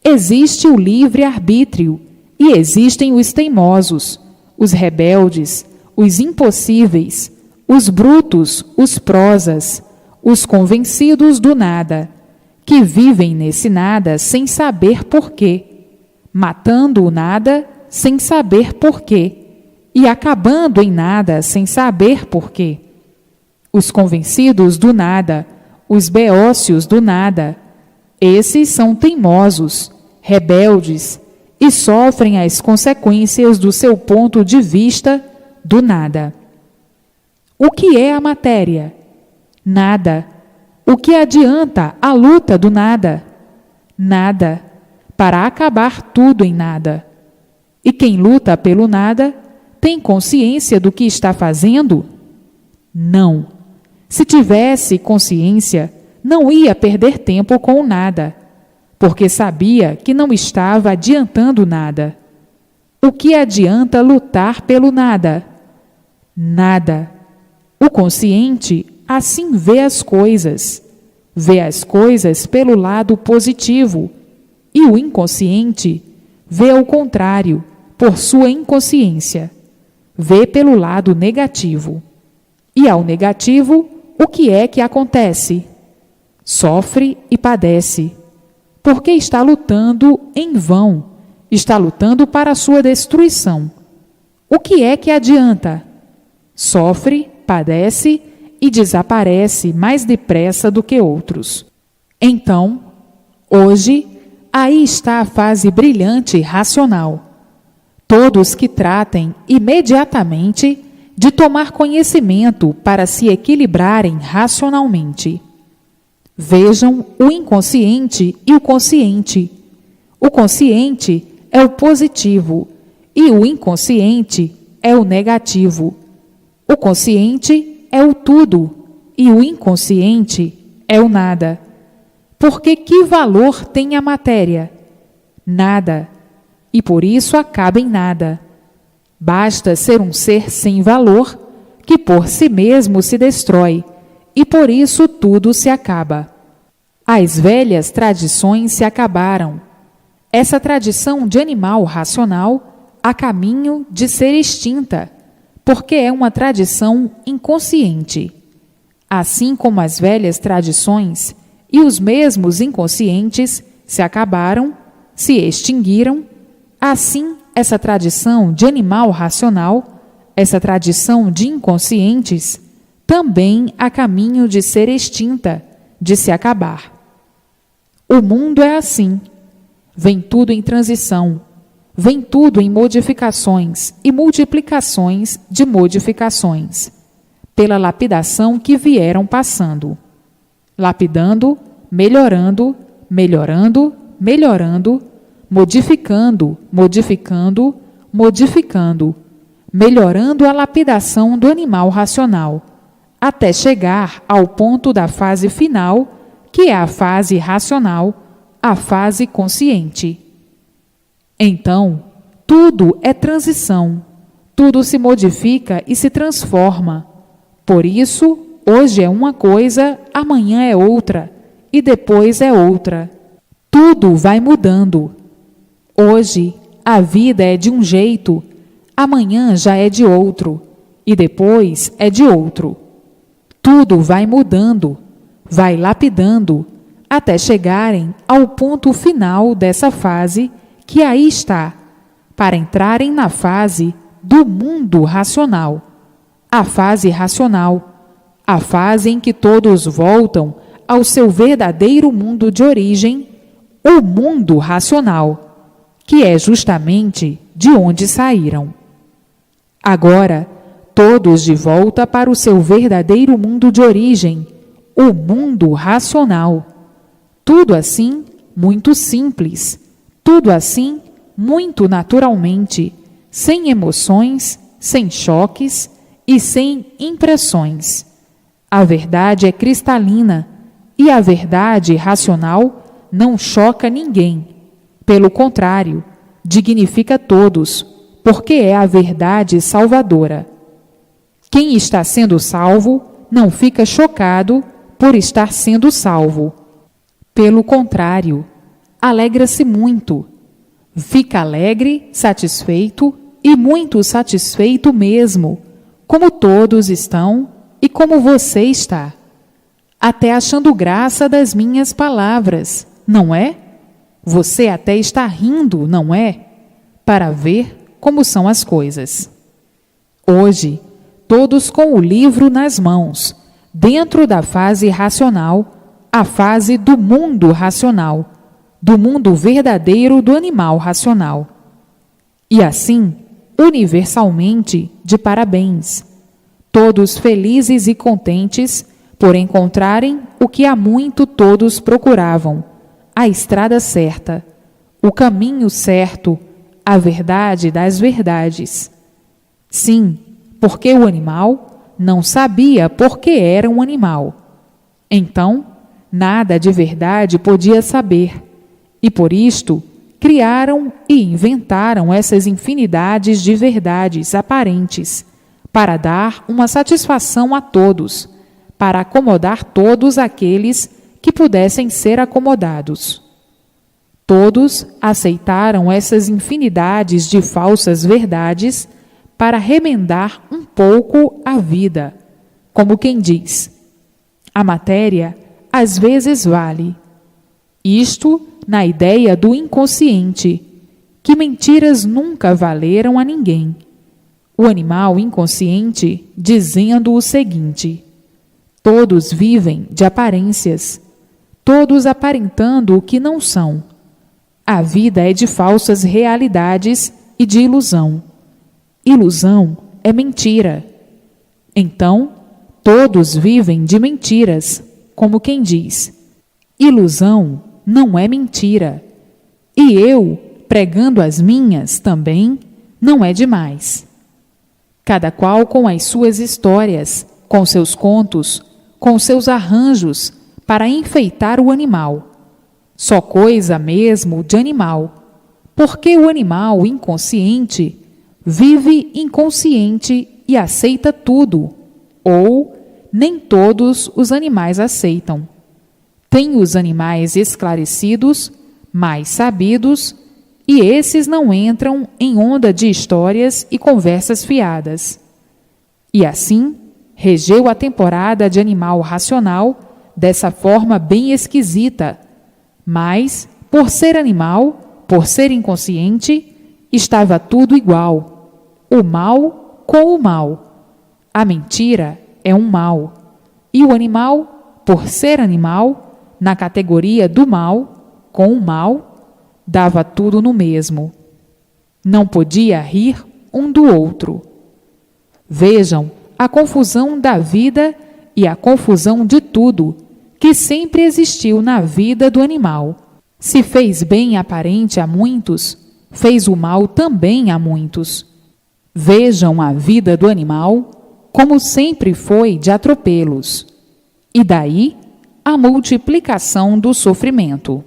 Existe o livre-arbítrio e existem os teimosos, os rebeldes, os impossíveis, os brutos, os prosas, os convencidos do nada, que vivem nesse nada sem saber porquê, matando o nada sem saber porquê e acabando em nada sem saber porquê. Os convencidos do nada, os beócios do nada, esses são teimosos, rebeldes e sofrem as consequências do seu ponto de vista do nada. O que é a matéria? Nada. O que adianta a luta do nada? Nada. Para acabar tudo em nada. E quem luta pelo nada tem consciência do que está fazendo? Não. Se tivesse consciência, não ia perder tempo com o nada, porque sabia que não estava adiantando nada. O que adianta lutar pelo nada? Nada. O consciente assim vê as coisas pelo lado positivo, e o inconsciente vê ao contrário, por sua inconsciência, vê pelo lado negativo. E ao negativo, o que é que acontece? Sofre e padece, porque está lutando em vão, está lutando para a sua destruição. O que é que adianta? Sofre, padece e desaparece mais depressa do que outros. Então, hoje, aí está a fase brilhante racional. Todos que tratem imediatamente de tomar conhecimento para se equilibrarem racionalmente. Vejam o inconsciente e o consciente. O consciente é o positivo e o inconsciente é o negativo. O consciente é o tudo e o inconsciente é o nada. Porque que valor tem a matéria? Nada. E por isso acaba em nada. Basta ser um ser sem valor, que por si mesmo se destrói, e por isso tudo se acaba. As velhas tradições se acabaram. Essa tradição de animal racional a caminho de ser extinta, porque é uma tradição inconsciente. Assim como as velhas tradições e os mesmos inconscientes se acabaram, se extinguiram, assim essa tradição de animal racional, essa tradição de inconscientes, também a caminho de ser extinta, de se acabar. O mundo é assim. Vem tudo em transição, vem tudo em modificações e multiplicações de modificações, pela lapidação que vieram passando. Lapidando, melhorando, melhorando, melhorando, modificando, modificando, modificando, melhorando a lapidação do animal racional, até chegar ao ponto da fase final, que é a fase racional, a fase consciente. Então, tudo é transição, tudo se modifica e se transforma. Por isso, hoje é uma coisa, amanhã é outra, e depois é outra. Tudo vai mudando. Hoje, a vida é de um jeito, amanhã já é de outro, e depois é de outro. Tudo vai mudando, vai lapidando, até chegarem ao ponto final dessa fase, que aí está, para entrarem na fase do mundo racional. A fase racional, a fase em que todos voltam ao seu verdadeiro mundo de origem, o mundo racional, que é justamente de onde saíram. Agora, todos de volta para o seu verdadeiro mundo de origem, o mundo racional. Tudo assim, muito simples, tudo assim, muito naturalmente, sem emoções, sem choques e sem impressões. A verdade é cristalina e a verdade racional não choca ninguém. Pelo contrário, dignifica todos, porque é a verdade salvadora. Quem está sendo salvo não fica chocado por estar sendo salvo. Pelo contrário, alegra-se muito. Fica alegre, satisfeito e muito satisfeito mesmo, como todos estão e como você está. Até achando graça das minhas palavras, não é? Você até está rindo, não é? Para ver como são as coisas. Hoje, todos com o livro nas mãos, dentro da fase racional, a fase do mundo racional, do mundo verdadeiro do animal racional. E assim, universalmente, de parabéns. Todos felizes e contentes por encontrarem o que há muito todos procuravam, a estrada certa, o caminho certo, a verdade das verdades. Sim, porque o animal não sabia por que era um animal. Então, nada de verdade podia saber, e por isto criaram e inventaram essas infinidades de verdades aparentes, para dar uma satisfação a todos, para acomodar todos aqueles que pudessem ser acomodados. Todos aceitaram essas infinidades de falsas verdades para remendar um pouco a vida, como quem diz: a matéria às vezes vale. Isto na ideia do inconsciente, que mentiras nunca valeram a ninguém. O animal inconsciente dizendo o seguinte: todos vivem de aparências, todos aparentando o que não são. A vida é de falsas realidades e de ilusão. Ilusão é mentira. Então, todos vivem de mentiras, como quem diz: ilusão não é mentira. E eu, pregando as minhas também, não é demais. Cada qual com as suas histórias, com seus contos, com seus arranjos, para enfeitar o animal. Só coisa mesmo de animal, porque o animal inconsciente vive inconsciente e aceita tudo, ou nem todos os animais aceitam. Tem os animais esclarecidos, mais sabidos, e esses não entram em onda de histórias e conversas fiadas. E assim, regeu a temporada de animal racional dessa forma bem esquisita, mas, por ser animal, por ser inconsciente, estava tudo igual, o mal com o mal. A mentira é um mal, e o animal, por ser animal, na categoria do mal, com o mal, dava tudo no mesmo. Não podia rir um do outro. Vejam a confusão da vida e a confusão de tudo que sempre existiu na vida do animal. Se fez bem aparente a muitos, fez o mal também a muitos. Vejam a vida do animal como sempre foi de atropelos. E daí a multiplicação do sofrimento.